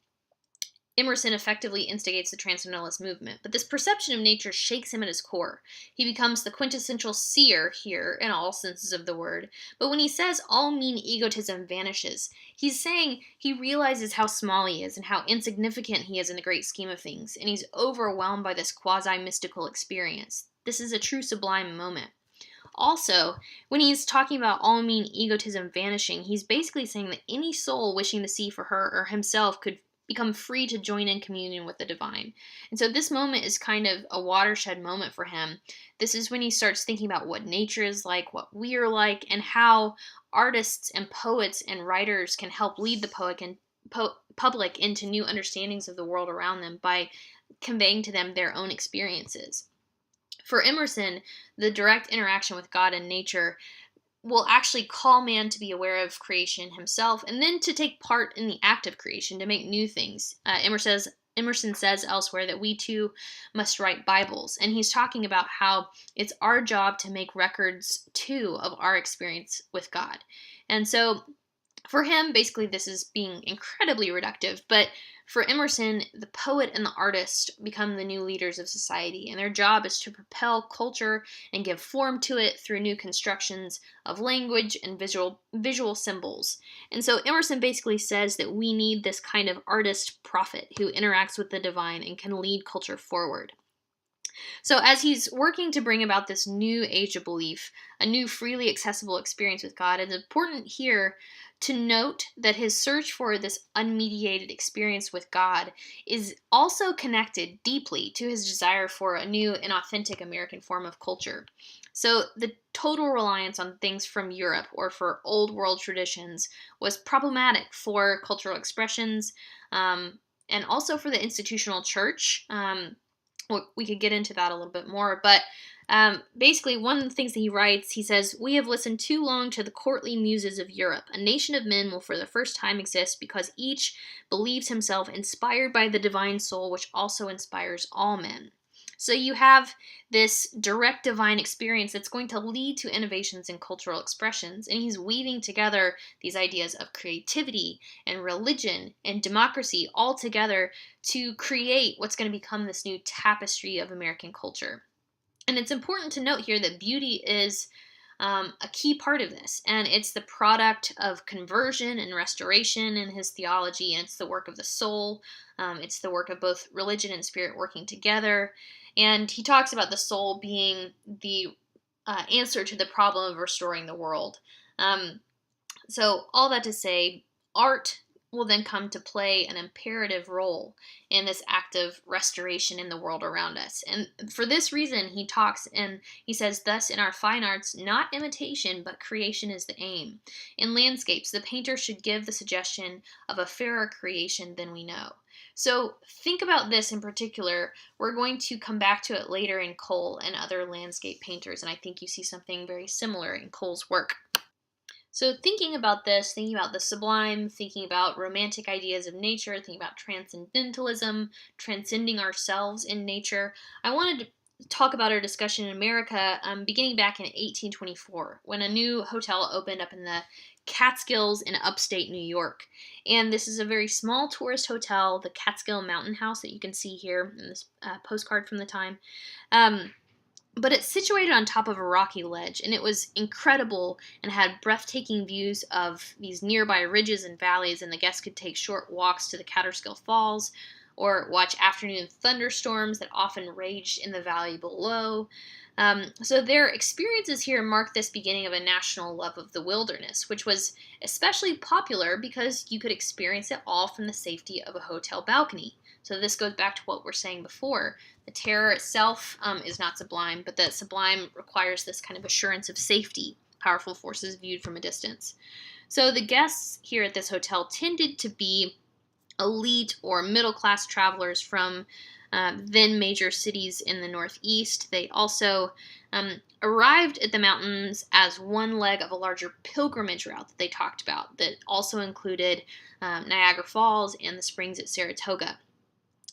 Emerson effectively instigates the Transcendentalist movement, but this perception of nature shakes him at his core. He becomes the quintessential seer here, in all senses of the word, but when he says all mean egotism vanishes, he's saying he realizes how small he is and how insignificant he is in the great scheme of things, and he's overwhelmed by this quasi-mystical experience. This is a true sublime moment. Also, when he's talking about all mean egotism vanishing, he's basically saying that any soul wishing to see for her or himself could become free to join in communion with the divine. And so this moment is kind of a watershed moment for him. This is when he starts thinking about what nature is like, what we are like, and how artists and poets and writers can help lead the public into new understandings of the world around them by conveying to them their own experiences. For Emerson, the direct interaction with God and nature will actually call man to be aware of creation himself and then to take part in the act of creation, to make new things. Emerson says elsewhere that we too must write Bibles, and he's talking about how it's our job to make records too of our experience with God. And so for him, basically this is being incredibly reductive, but for Emerson, the poet and the artist become the new leaders of society, and their job is to propel culture and give form to it through new constructions of language and visual symbols. And so Emerson basically says that we need this kind of artist prophet who interacts with the divine and can lead culture forward. So, as he's working to bring about this new age of belief, a new freely accessible experience with God, it's important here to note that his search for this unmediated experience with God is also connected deeply to his desire for a new and authentic American form of culture. So, the total reliance on things from Europe or for old world traditions was problematic for cultural expressions, and also for the institutional church. We could get into that a little bit more, but basically, one of the things that he writes, he says, "We have listened too long to the courtly muses of Europe. A nation of men will for the first time exist because each believes himself inspired by the divine soul, which also inspires all men." So you have this direct divine experience that's going to lead to innovations in cultural expressions, and he's weaving together these ideas of creativity and religion and democracy all together to create what's going to become this new tapestry of American culture. And it's important to note here that beauty is a key part of this, and it's the product of conversion and restoration in his theology, and it's the work of the soul. It's the work of both religion and spirit working together. And he talks about the soul being the answer to the problem of restoring the world. So, all that to say, art will then come to play an imperative role in this act of restoration in the world around us. And for this reason, he talks and he says, "Thus, in our fine arts, not imitation, but creation is the aim. In landscapes, the painter should give the suggestion of a fairer creation than we know." So, think about this in particular. We're going to come back to it later in Cole and other landscape painters, and I think you see something very similar in Cole's work. So, thinking about this, thinking about the sublime, thinking about romantic ideas of nature, thinking about transcendentalism, transcending ourselves in nature, I wanted to talk about our discussion in America beginning back in 1824 when a new hotel opened up in the Catskills in upstate New York. And this is a very small tourist hotel, the Catskill Mountain House that you can see here in this postcard from the time. But it's situated on top of a rocky ledge, and it was incredible and had breathtaking views of these nearby ridges and valleys, and the guests could take short walks to the Catskill Falls or watch afternoon thunderstorms that often raged in the valley below. So their experiences here marked this beginning of a national love of the wilderness, which was especially popular because you could experience it all from the safety of a hotel balcony. So this goes back to what we're saying before. The terror itself is not sublime, but the sublime requires this kind of assurance of safety, powerful forces viewed from a distance. So the guests here at this hotel tended to be elite or middle class travelers from then major cities in the Northeast. They also arrived at the mountains as one leg of a larger pilgrimage route that they talked about that also included Niagara Falls and the springs at Saratoga.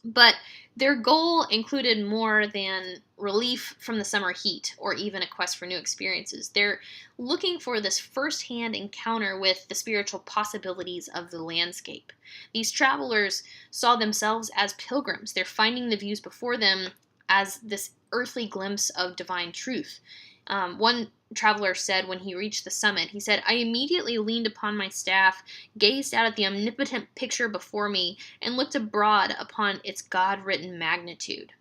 But their goal included more than relief from the summer heat or even a quest for new experiences. They're looking for this firsthand encounter with the spiritual possibilities of the landscape. These travelers saw themselves as pilgrims. They're finding the views before them as this earthly glimpse of divine truth. One traveler said when he reached the summit, he said, "I immediately leaned upon my staff, gazed out at the omnipotent picture before me, and looked abroad upon its God-written magnitude."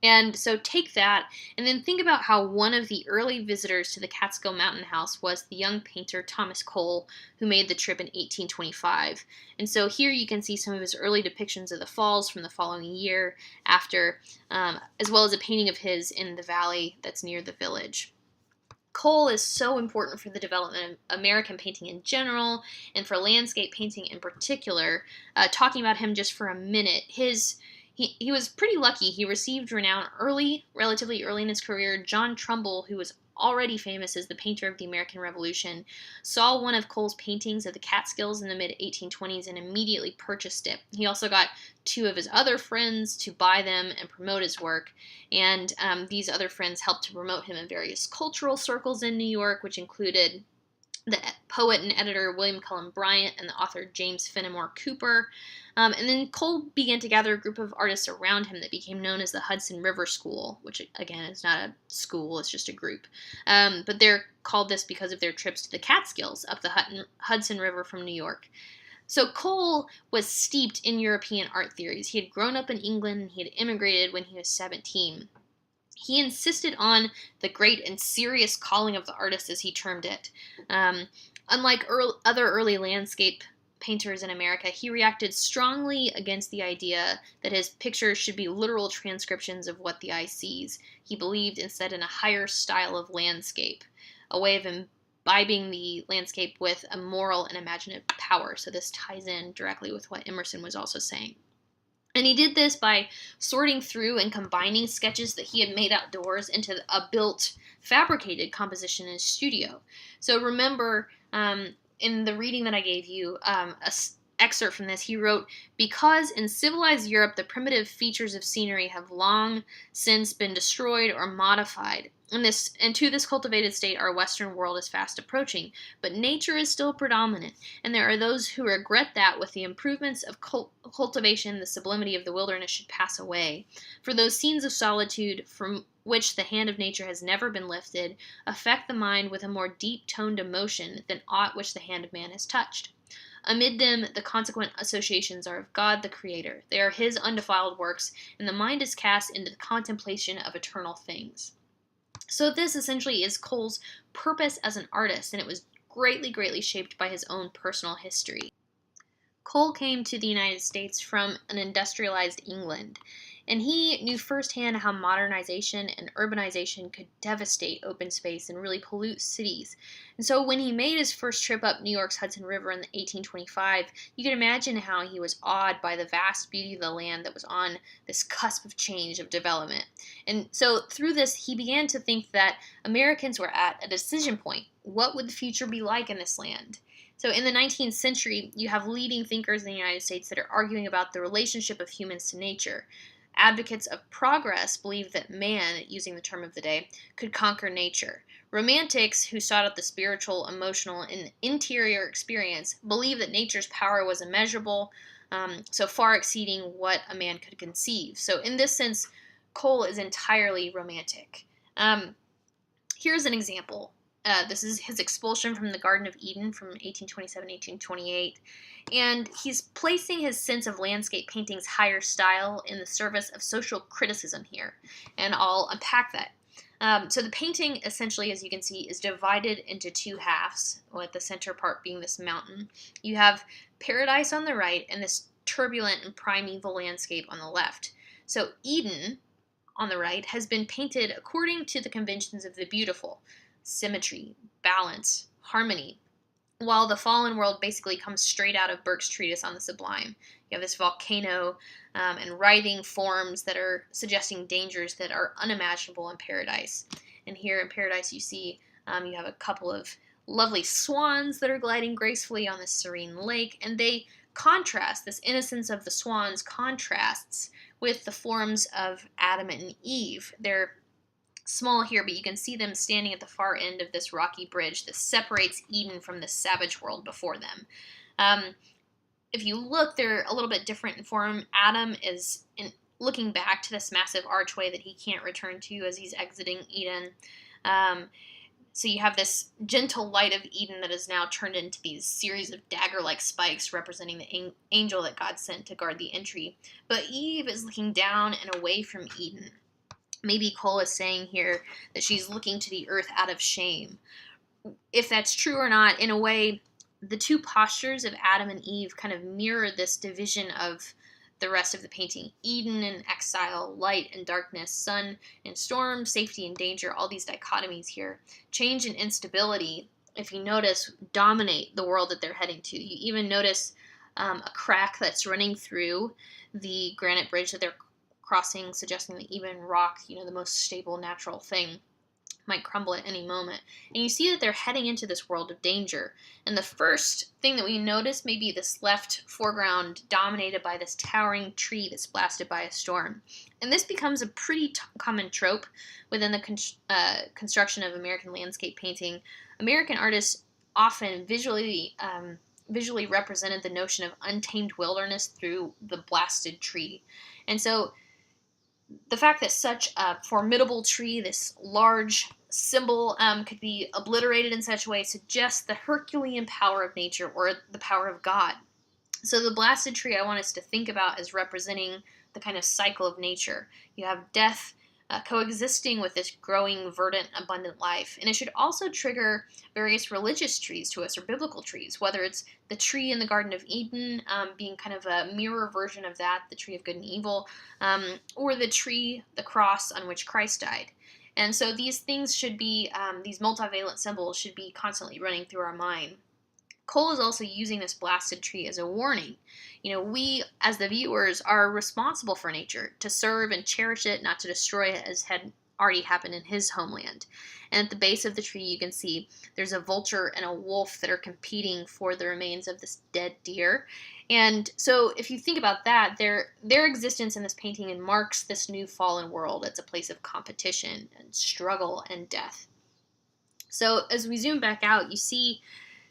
And so take that, and then think about how one of the early visitors to the Catskill Mountain House was the young painter Thomas Cole, who made the trip in 1825. And so here you can see some of his early depictions of the falls from the following year after, as well as a painting of his in the valley that's near the village. Cole is so important for the development of American painting in general and for landscape painting in particular. Talking about him just for a minute, he was pretty lucky. He received renown relatively early in his career. John Trumbull, who was already famous as the painter of the American Revolution, saw one of Cole's paintings of the Catskills in the mid-1820s and immediately purchased it. He also got two of his other friends to buy them and promote his work, and these other friends helped to promote him in various cultural circles in New York, which included the poet and editor William Cullen Bryant and the author James Fenimore Cooper. And then Cole began to gather a group of artists around him that became known as the Hudson River School, which again is not a school, it's just a group. But they're called this because of their trips to the Catskills up the Hudson River from New York. So Cole was steeped in European art theories. He had grown up in England and he had immigrated when he was 17. He insisted on the great and serious calling of the artist, as he termed it. Unlike other early landscape painters in America, he reacted strongly against the idea that his pictures should be literal transcriptions of what the eye sees. He believed instead in a higher style of landscape, a way of imbibing the landscape with a moral and imaginative power. So this ties in directly with what Emerson was also saying. And he did this by sorting through and combining sketches that he had made outdoors into a built, fabricated composition in his studio. So remember, in the reading that I gave you, excerpt from this, he wrote, "Because in civilized Europe the primitive features of scenery have long since been destroyed or modified, and to this cultivated state our Western world is fast approaching. But nature is still predominant, and there are those who regret that with the improvements of cultivation the sublimity of the wilderness should pass away. For those scenes of solitude from which the hand of nature has never been lifted affect the mind with a more deep-toned emotion than aught which the hand of man has touched. Amid them, the consequent associations are of God the Creator. They are His undefiled works, and the mind is cast into the contemplation of eternal things." So this essentially is Cole's purpose as an artist, and it was greatly, greatly shaped by his own personal history. Cole came to the United States from an industrialized England, and he knew firsthand how modernization and urbanization could devastate open space and really pollute cities. And so when he made his first trip up New York's Hudson River in 1825, you can imagine how he was awed by the vast beauty of the land that was on this cusp of change, of development. And so through this, he began to think that Americans were at a decision point. What would the future be like in this land? So in the 19th century, you have leading thinkers in the United States that are arguing about the relationship of humans to nature. Advocates of progress believed that man, using the term of the day, could conquer nature. Romantics, who sought out the spiritual, emotional, and interior experience, believed that nature's power was immeasurable, so far exceeding what a man could conceive. So in this sense, Cole is entirely romantic. Here's an example. This is his expulsion from the Garden of Eden from 1827-1828. And he's placing his sense of landscape painting's higher style in the service of social criticism here. And I'll unpack that. So the painting, essentially, as you can see, is divided into two halves, with the center part being this mountain. You have paradise on the right and this turbulent and primeval landscape on the left. So Eden, on the right, has been painted according to the conventions of the beautiful: symmetry, balance, harmony, while the fallen world basically comes straight out of Burke's treatise on the sublime. You have this volcano and writhing forms that are suggesting dangers that are unimaginable in paradise. And here in paradise you see you have a couple of lovely swans that are gliding gracefully on this serene lake, and they contrast, this innocence of the swans contrasts with the forms of Adam and Eve. They're small here, but you can see them standing at the far end of this rocky bridge that separates Eden from the savage world before them. If you look, they're a little bit different in form. Adam is looking back to this massive archway that he can't return to as he's exiting Eden. So you have this gentle light of Eden that is now turned into these series of dagger-like spikes representing the angel that God sent to guard the entry. But Eve is looking down and away from Eden. Maybe Cole is saying here that she's looking to the earth out of shame. If that's true or not, in a way, the two postures of Adam and Eve kind of mirror this division of the rest of the painting. Eden and exile, light and darkness, sun and storm, safety and danger, all these dichotomies here. Change and instability, if you notice, dominate the world that they're heading to. You even notice a crack that's running through the granite bridge that they're crossing, suggesting that even rock, the most stable natural thing, might crumble at any moment. And you see that they're heading into this world of danger. And the first thing that we notice may be this left foreground dominated by this towering tree that's blasted by a storm. And this becomes a pretty common trope within the construction of American landscape painting. American artists often visually represented the notion of untamed wilderness through the blasted tree. And so the fact that such a formidable tree, this large symbol, could be obliterated in such a way suggests the Herculean power of nature or the power of God. So the blasted tree I want us to think about as representing the kind of cycle of nature. You have death coexisting with this growing, verdant, abundant life. And it should also trigger various religious trees to us, or biblical trees, whether it's the tree in the Garden of Eden, being kind of a mirror version of that, the tree of good and evil, or the tree, the cross on which Christ died. And so these things should be, these multivalent symbols should be constantly running through our mind. Cole is also using this blasted tree as a warning. We, as the viewers, are responsible for nature, to serve and cherish it, not to destroy it as had already happened in his homeland. And at the base of the tree, you can see there's a vulture and a wolf that are competing for the remains of this dead deer. And so if you think about that, their existence in this painting marks this new fallen world. It's a place of competition and struggle and death. So as we zoom back out, you see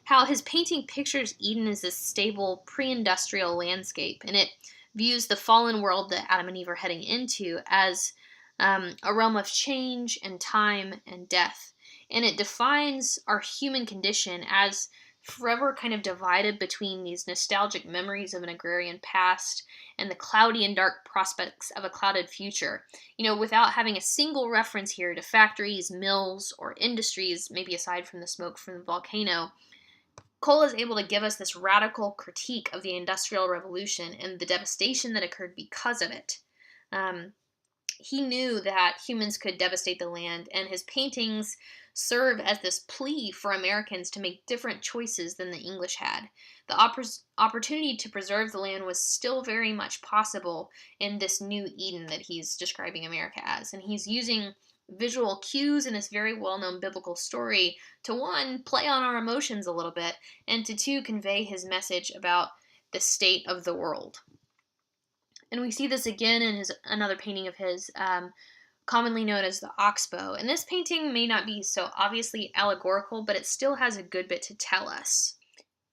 how his painting pictures Eden as this stable, pre-industrial landscape, and it views the fallen world that Adam and Eve are heading into as a realm of change and time and death. And it defines our human condition as forever kind of divided between these nostalgic memories of an agrarian past and the cloudy and dark prospects of a clouded future. Without having a single reference here to factories, mills, or industries, maybe aside from the smoke from the volcano, Cole is able to give us this radical critique of the Industrial Revolution and the devastation that occurred because of it. He knew that humans could devastate the land, and his paintings serve as this plea for Americans to make different choices than the English had. The opportunity to preserve the land was still very much possible in this new Eden that he's describing America as, and he's using visual cues in this very well-known biblical story to, one, play on our emotions a little bit, and to, two, convey his message about the state of the world. And we see this again in another painting of his, commonly known as the Oxbow. And this painting may not be so obviously allegorical, but it still has a good bit to tell us.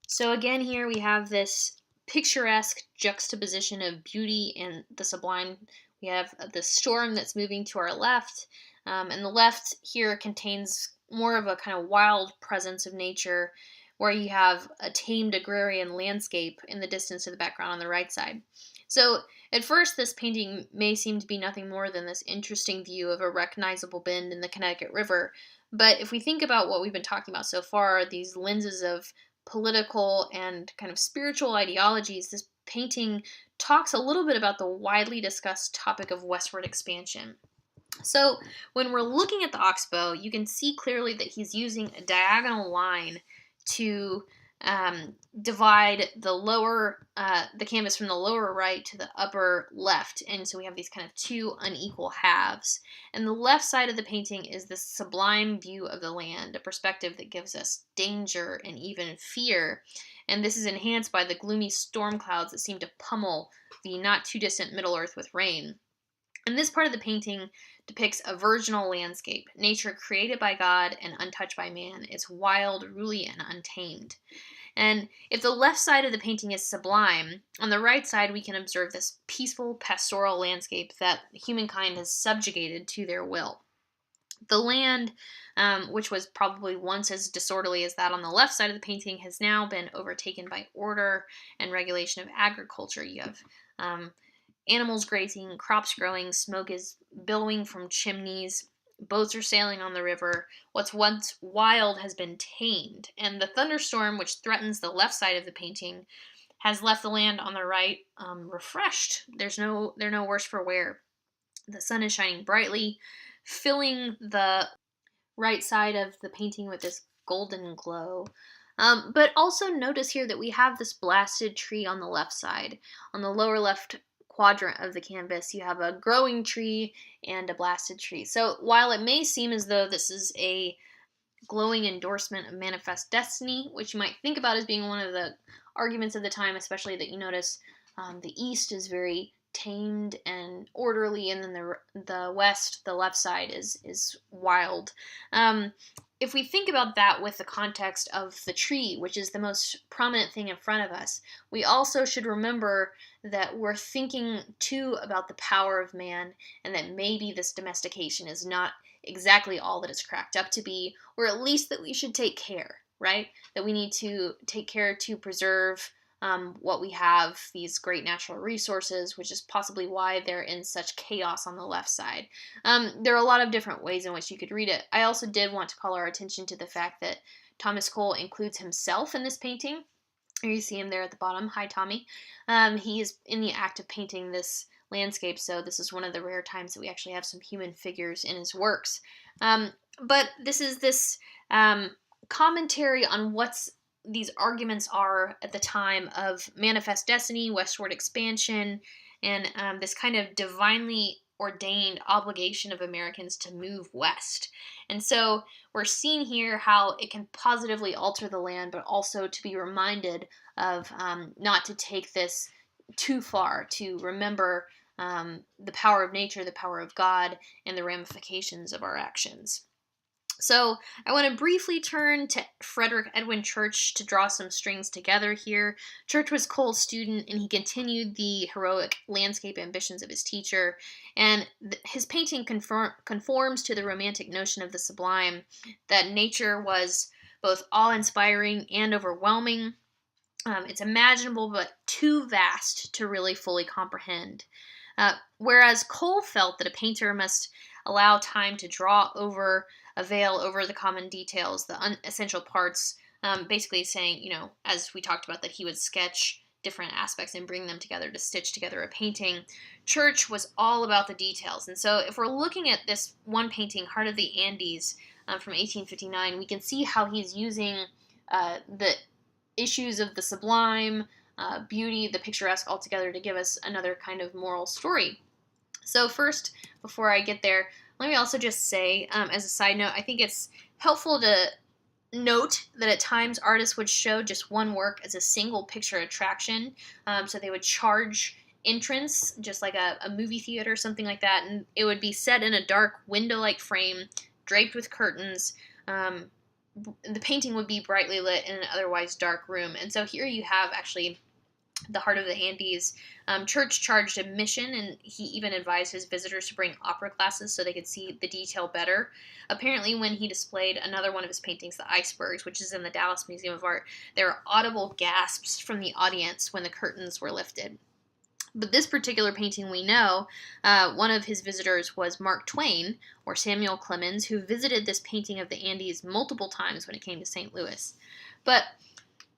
So again, here we have this picturesque juxtaposition of beauty and the sublime. We have the storm that's moving to our left, and the left here contains more of a kind of wild presence of nature, where you have a tamed agrarian landscape in the distance of the background on the right side. So at first, this painting may seem to be nothing more than this interesting view of a recognizable bend in the Connecticut River. But if we think about what we've been talking about so far, these lenses of political and kind of spiritual ideologies, this painting talks a little bit about the widely discussed topic of westward expansion. So when we're looking at the Oxbow, you can see clearly that he's using a diagonal line to divide the canvas from the lower right to the upper left. And so we have these kind of two unequal halves. And the left side of the painting is this sublime view of the land, a perspective that gives us danger and even fear. And this is enhanced by the gloomy storm clouds that seem to pummel the not too distant Middle Earth with rain. And this part of the painting depicts a virginal landscape, nature created by God and untouched by man. It's wild, ruly, and untamed. And if the left side of the painting is sublime, on the right side we can observe this peaceful, pastoral landscape that humankind has subjugated to their will. The land, which was probably once as disorderly as that on the left side of the painting, has now been overtaken by order and regulation of agriculture. You have animals grazing, crops growing, smoke is billowing from chimneys, boats are sailing on the river. What's once wild has been tamed, and the thunderstorm, which threatens the left side of the painting, has left the land on the right refreshed. They're no worse for wear. The sun is shining brightly, filling the right side of the painting with this golden glow. But also notice here that we have this blasted tree on the left side. On the lower left quadrant of the canvas, you have a growing tree and a blasted tree. So while it may seem as though this is a glowing endorsement of manifest destiny, which you might think about as being one of the arguments of the time, especially that you notice the East is very tamed and orderly, and then the West, the left side, is wild. If we think about that with the context of the tree, which is the most prominent thing in front of us, we also should remember that we're thinking too about the power of man, and that maybe this domestication is not exactly all that it's cracked up to be, or at least that we should take care, right? That we need to take care to preserve what we have, these great natural resources, which is possibly why they're in such chaos on the left side. There are a lot of different ways in which you could read it. I also did want to call our attention to the fact that Thomas Cole includes himself in this painting. Here you see him there at the bottom. Hi, Tommy. He is in the act of painting this landscape, so this is one of the rare times that we actually have some human figures in his works. But this is this commentary on what's these arguments are at the time of manifest destiny, westward expansion, and this kind of divinely ordained obligation of Americans to move west. And so we're seeing here how it can positively alter the land, but also to be reminded of not to take this too far, to remember the power of nature, the power of God, and the ramifications of our actions. So I want to briefly turn to Frederick Edwin Church to draw some strings together here. Church was Cole's student, and he continued the heroic landscape ambitions of his teacher. And his painting conforms to the romantic notion of the sublime, that nature was both awe-inspiring and overwhelming. It's imaginable, but too vast to really fully comprehend. Whereas Cole felt that a painter must allow time to draw over a veil over the common details, the unessential parts, basically saying, as we talked about, that he would sketch different aspects and bring them together to stitch together a painting. Church was all about the details. And so if we're looking at this one painting, Heart of the Andes, from 1859, we can see how he's using the issues of the sublime, beauty, the picturesque altogether to give us another kind of moral story. So first, before I get there, let me also just say, as a side note, I think it's helpful to note that at times artists would show just one work as a single picture attraction. So they would charge entrance, just like a movie theater or something like that, and it would be set in a dark window-like frame, draped with curtains. The painting would be brightly lit in an otherwise dark room. And so here you have actually the Heart of the Andes. Church charged admission, and he even advised his visitors to bring opera glasses so they could see the detail better. Apparently, when he displayed another one of his paintings, the Icebergs, which is in the Dallas Museum of Art, there were audible gasps from the audience when the curtains were lifted. But this particular painting, we know, one of his visitors was Mark Twain, or Samuel Clemens, who visited this painting of the Andes multiple times when it came to St. Louis. But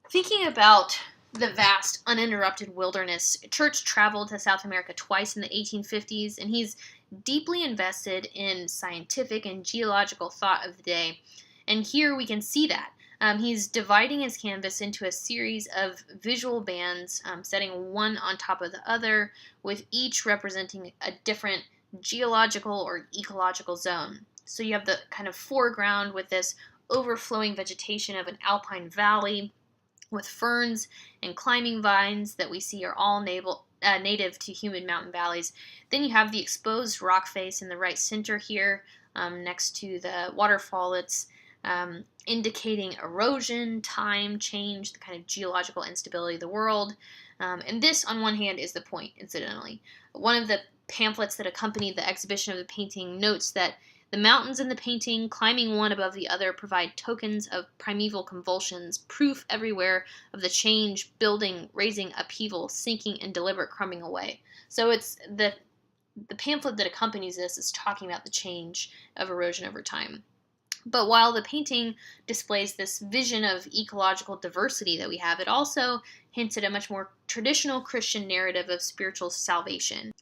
thinking about the vast, uninterrupted wilderness, Church traveled to South America twice in the 1850s, and he's deeply invested in scientific and geological thought of the day. And here we can see that. He's dividing his canvas into a series of visual bands, setting one on top of the other, with each representing a different geological or ecological zone. So you have the kind of foreground with this overflowing vegetation of an alpine valley, with ferns and climbing vines that we see are all native to humid mountain valleys. Then you have the exposed rock face in the right center here, next to the waterfall that's indicating erosion, time, change, the kind of geological instability of the world. And this, on one hand, is the point, incidentally. One of the pamphlets that accompanied the exhibition of the painting notes that the mountains in the painting, climbing one above the other, provide tokens of primeval convulsions, proof everywhere of the change, building, raising, upheaval, sinking, and deliberate crumbling away. So it's the pamphlet that accompanies this is talking about the change of erosion over time. But while the painting displays this vision of ecological diversity that we have, it also hints at a much more traditional Christian narrative of spiritual salvation.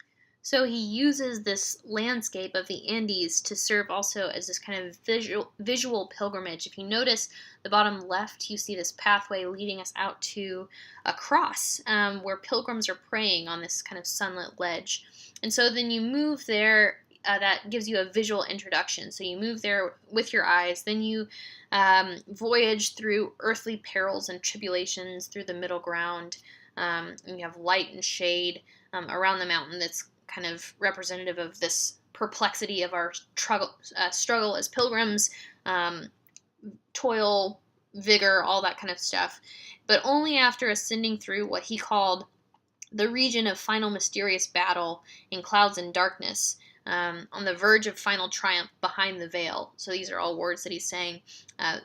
So he uses this landscape of the Andes to serve also as this kind of visual pilgrimage. If you notice the bottom left, you see this pathway leading us out to a cross where pilgrims are praying on this kind of sunlit ledge. And so then you move there. That gives you a visual introduction. So you move there with your eyes, then you voyage through earthly perils and tribulations through the middle ground. And you have light and shade around the mountain that's kind of representative of this perplexity of our struggle as pilgrims, toil, vigor, all that kind of stuff. But only after ascending through what he called the region of final mysterious battle in clouds and darkness, on the verge of final triumph behind the veil. So these are all words that he's saying,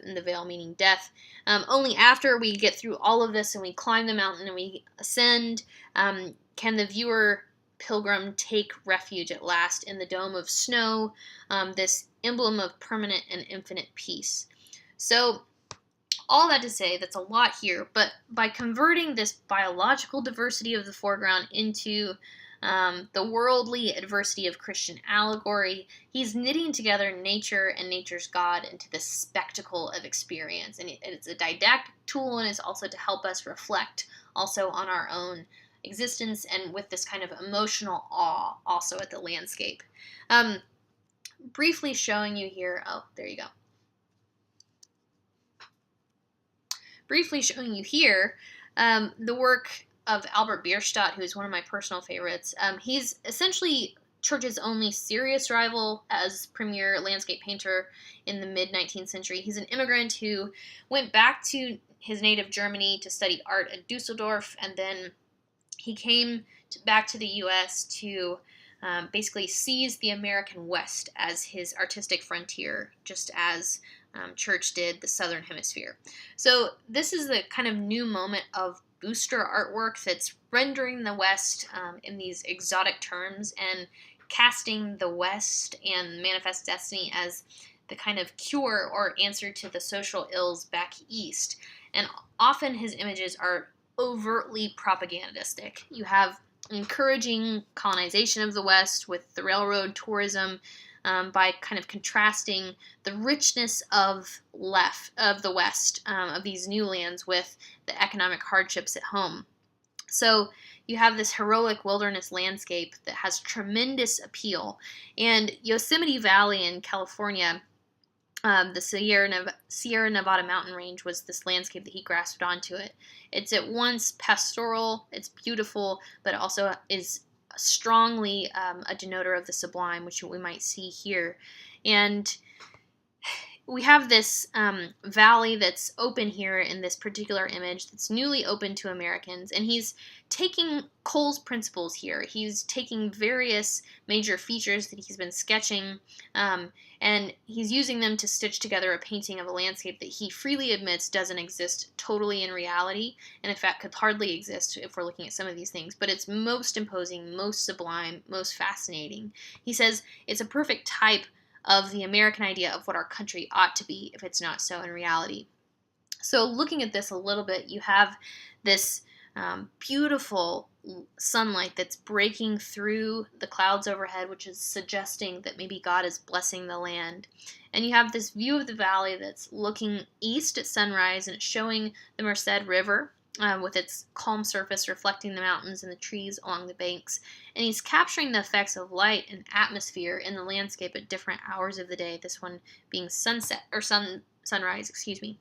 in the veil meaning death. Only after we get through all of this and we climb the mountain and we ascend, can the viewer pilgrim take refuge at last in the dome of snow, this emblem of permanent and infinite peace. So all that to say, that's a lot here, but by converting this biological diversity of the foreground into the worldly adversity of Christian allegory, he's knitting together nature and nature's God into this spectacle of experience. And it's a didactic tool, and it's also to help us reflect also on our own existence, and with this kind of emotional awe also at the landscape. Briefly showing you here, oh, there you go. Briefly showing you here the work of Albert Bierstadt, who is one of my personal favorites. He's essentially Church's only serious rival as premier landscape painter in the mid-19th century. He's an immigrant who went back to his native Germany to study art at Dusseldorf, and then he came back to the U.S. to basically seize the American West as his artistic frontier, just as Church did the Southern Hemisphere. So this is the kind of new moment of booster artwork that's rendering the West in these exotic terms and casting the West and Manifest Destiny as the kind of cure or answer to the social ills back east. And often his images are overtly propagandistic. You have encouraging colonization of the West with the railroad tourism, by kind of contrasting the richness of the West, of these new lands, with the economic hardships at home. So you have this heroic wilderness landscape that has tremendous appeal. And Yosemite Valley in California, the Sierra Nevada mountain range, was this landscape that he grasped onto it. It's at once pastoral, it's beautiful, but also is strongly a denoter of the sublime, which we might see here. And we have this valley that's open here in this particular image that's newly open to Americans, and he's taking Cole's principles here. He's taking various major features that he's been sketching, and he's using them to stitch together a painting of a landscape that he freely admits doesn't exist totally in reality, and in fact could hardly exist if we're looking at some of these things, but it's most imposing, most sublime, most fascinating. He says it's a perfect type of the American idea of what our country ought to be if it's not so in reality. So looking at this a little bit, you have this beautiful sunlight that's breaking through the clouds overhead, which is suggesting that maybe God is blessing the land. And you have this view of the valley that's looking east at sunrise, and it's showing the Merced River with its calm surface reflecting the mountains and the trees along the banks. And he's capturing the effects of light and atmosphere in the landscape at different hours of the day, this one being sunrise, excuse me.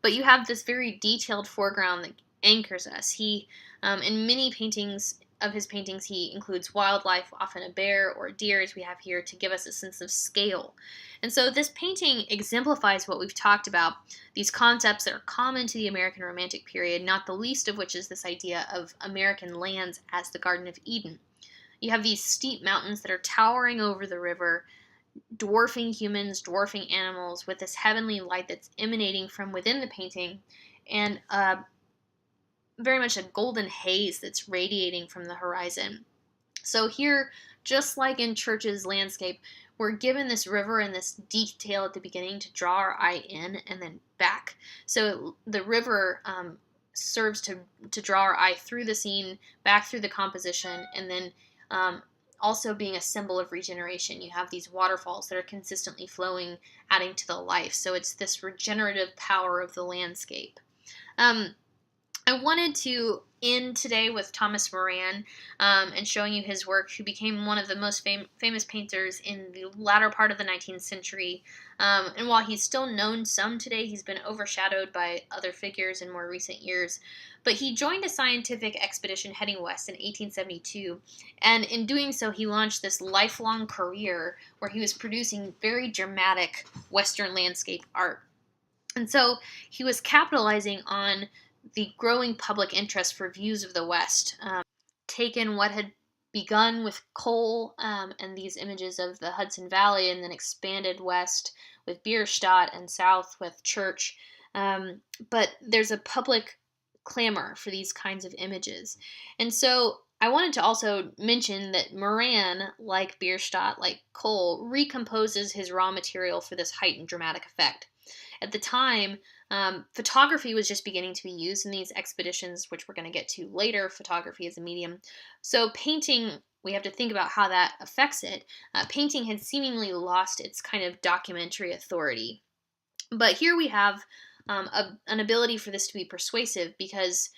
But you have this very detailed foreground that anchors us. He, in many of his paintings, he includes wildlife, often a bear or a deer, as we have here, to give us a sense of scale. And so this painting exemplifies what we've talked about, these concepts that are common to the American Romantic period, not the least of which is this idea of American lands as the Garden of Eden. You have these steep mountains that are towering over the river, dwarfing humans, dwarfing animals, with this heavenly light that's emanating from within the painting, and very much a golden haze that's radiating from the horizon. So here, just like in Church's landscape, we're given this river and this detail at the beginning to draw our eye in and then back. So the river serves to draw our eye through the scene, back through the composition, and then also being a symbol of regeneration. You have these waterfalls that are consistently flowing, adding to the life. So it's this regenerative power of the landscape. I wanted to end today with Thomas Moran and showing you his work, who became one of the most famous painters in the latter part of the 19th century. And while he's still known some today, he's been overshadowed by other figures in more recent years. But he joined a scientific expedition heading west in 1872, and in doing so, he launched this lifelong career where he was producing very dramatic Western landscape art. And so he was capitalizing on the growing public interest for views of the West, taken what had begun with coal and these images of the Hudson Valley, and then expanded west with Bierstadt and south with Church. But there's a public clamor for these kinds of images. And so I wanted to also mention that Moran, like Bierstadt, like coal, recomposes his raw material for this heightened dramatic effect. At the time, photography was just beginning to be used in these expeditions, which we're going to get to later, photography as a medium. So painting, we have to think about how that affects it. Painting had seemingly lost its kind of documentary authority. But here we have an ability for this to be persuasive because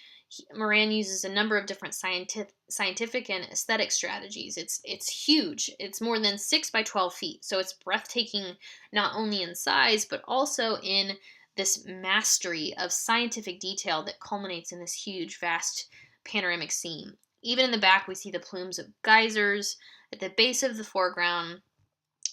Moran uses a number of different scientific and aesthetic strategies. It's huge. It's more than 6 by 12 feet. So it's breathtaking not only in size, but also in this mastery of scientific detail that culminates in this huge, vast panoramic scene. Even in the back, we see the plumes of geysers. At the base of the foreground,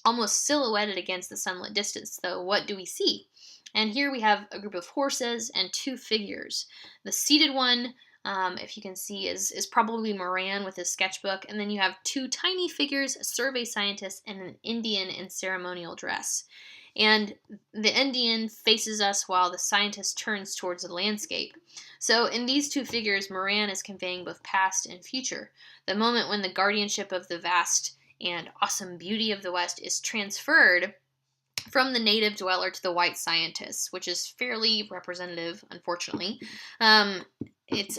almost silhouetted against the sunlit distance, though, what do we see? And here we have a group of horses and 2 figures. The seated one, if you can see, is probably Moran with his sketchbook. And then you have 2 tiny figures, a survey scientist and an Indian in ceremonial dress. And the Indian faces us while the scientist turns towards the landscape. So in these 2 figures, Moran is conveying both past and future. The moment when the guardianship of the vast and awesome beauty of the West is transferred from the native dweller to the white scientist, which is fairly representative, unfortunately. It's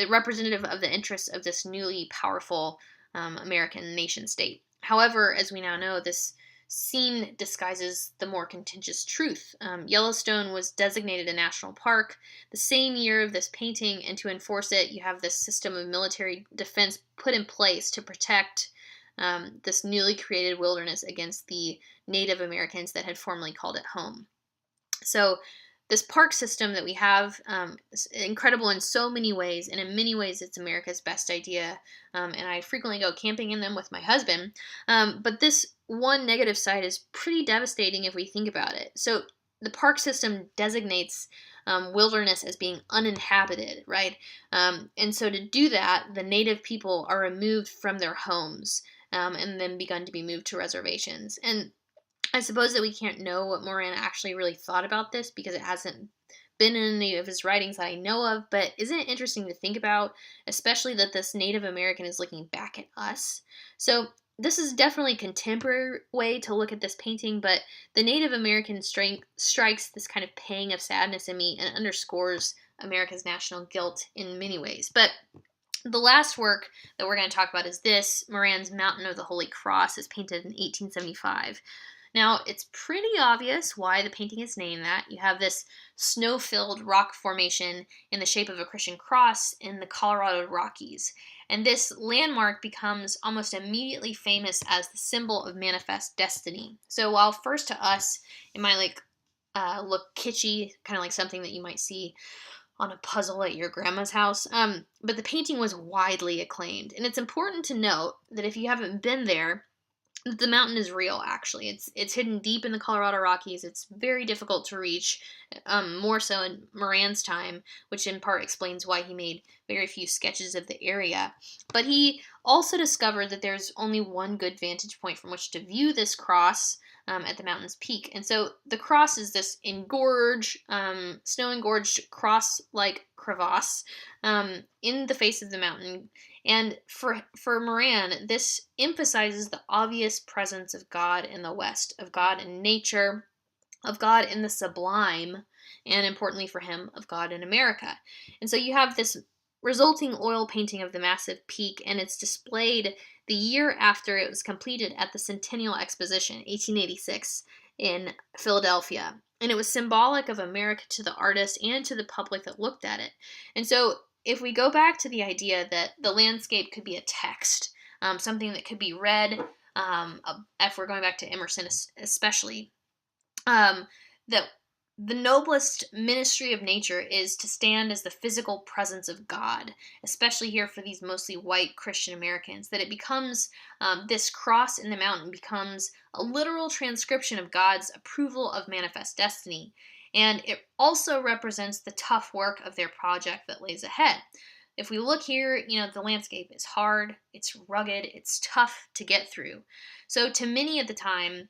representative of the interests of this newly powerful American nation state. However, as we now know, this scene disguises the more contentious truth. Yellowstone was designated a national park the same year of this painting, and to enforce it, you have this system of military defense put in place to protect this newly created wilderness against the Native Americans that had formerly called it home. So this park system that we have is incredible in so many ways, and in many ways it's America's best idea, and I frequently go camping in them with my husband. But this one negative side is pretty devastating if we think about it. So the park system designates wilderness as being uninhabited, right? And so to do that, the native people are removed from their homes and then begun to be moved to reservations. And I suppose that we can't know what Moran actually really thought about this because it hasn't been in any of his writings that I know of, but isn't it interesting to think about, especially that this Native American is looking back at us? So this is definitely a contemporary way to look at this painting, but the Native American strikes this kind of pang of sadness in me and underscores America's national guilt in many ways. But the last work that we're going to talk about is this. Moran's Mountain of the Holy Cross is painted in 1875. Now, it's pretty obvious why the painting is named that. You have this snow-filled rock formation in the shape of a Christian cross in the Colorado Rockies. And this landmark becomes almost immediately famous as the symbol of manifest destiny. So while first to us, it might look kitschy, kind of like something that you might see on a puzzle at your grandma's house, but the painting was widely acclaimed. And it's important to note that if you haven't been there, the mountain is real, actually. It's hidden deep in the Colorado Rockies. It's very difficult to reach, more so in Moran's time, which in part explains why he made very few sketches of the area. But he also discovered that there's only one good vantage point from which to view this cross at the mountain's peak. And so the cross is this snow-engorged cross-like crevasse in the face of the mountain. And for Moran, this emphasizes the obvious presence of God in the West, of God in nature, of God in the sublime, and importantly for him, of God in America. And so you have this resulting oil painting of the massive peak, and it's displayed the year after it was completed at the Centennial Exposition, 1886, in Philadelphia. And it was symbolic of America to the artist and to the public that looked at it. And so if we go back to the idea that the landscape could be a text, something that could be read, if we're going back to Emerson especially, that the noblest ministry of nature is to stand as the physical presence of God, especially here for these mostly white Christian Americans, that it becomes, this cross in the mountain becomes a literal transcription of God's approval of manifest destiny. And it also represents the tough work of their project that lays ahead. if we look here, the landscape is hard, it's rugged, it's tough to get through. So to many at the time,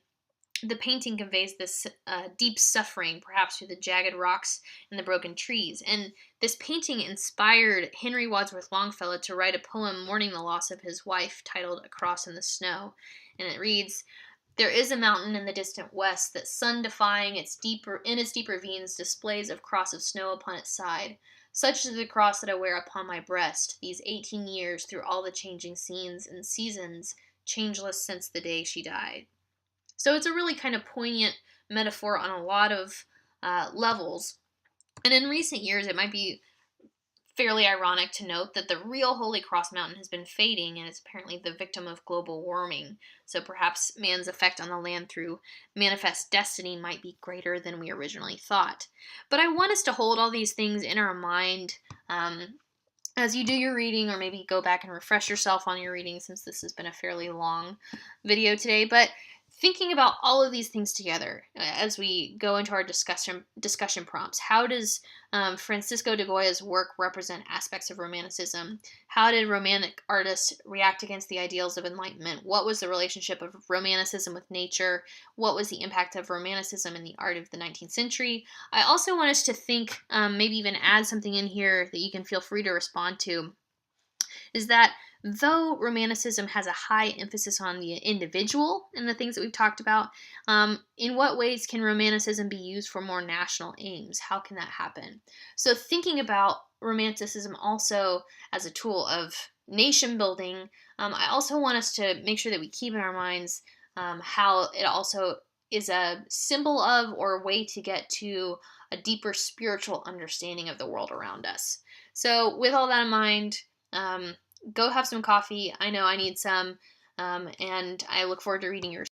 the painting conveys this deep suffering, perhaps through the jagged rocks and the broken trees. And this painting inspired Henry Wadsworth Longfellow to write a poem mourning the loss of his wife titled A Cross in the Snow. And it reads, "There is a mountain in the distant west that, sun defying its deep ravines, displays a cross of snow upon its side. Such is the cross that I wear upon my breast these 18 years through all the changing scenes and seasons, changeless since the day she died." So it's a really kind of poignant metaphor on a lot of levels. And in recent years, it might be fairly ironic to note that the real Holy Cross Mountain has been fading and is apparently the victim of global warming. So perhaps man's effect on the land through manifest destiny might be greater than we originally thought. But I want us to hold all these things in our mind as you do your reading, or maybe go back and refresh yourself on your reading, since this has been a fairly long video today. But thinking about all of these things together as we go into our discussion prompts. How does Francisco de Goya's work represent aspects of Romanticism? How did Romantic artists react against the ideals of Enlightenment? What was the relationship of Romanticism with nature? What was the impact of Romanticism in the art of the 19th century? I also want us to think, maybe even add something in here that you can feel free to respond to, is that though Romanticism has a high emphasis on the individual and the things that we've talked about, in what ways can Romanticism be used for more national aims? How can that happen? So thinking about Romanticism also as a tool of nation building, I also want us to make sure that we keep in our minds how it also is a symbol of, or a way to get to, a deeper spiritual understanding of the world around us. So with all that in mind, go have some coffee. I know I need some, and I look forward to reading yours.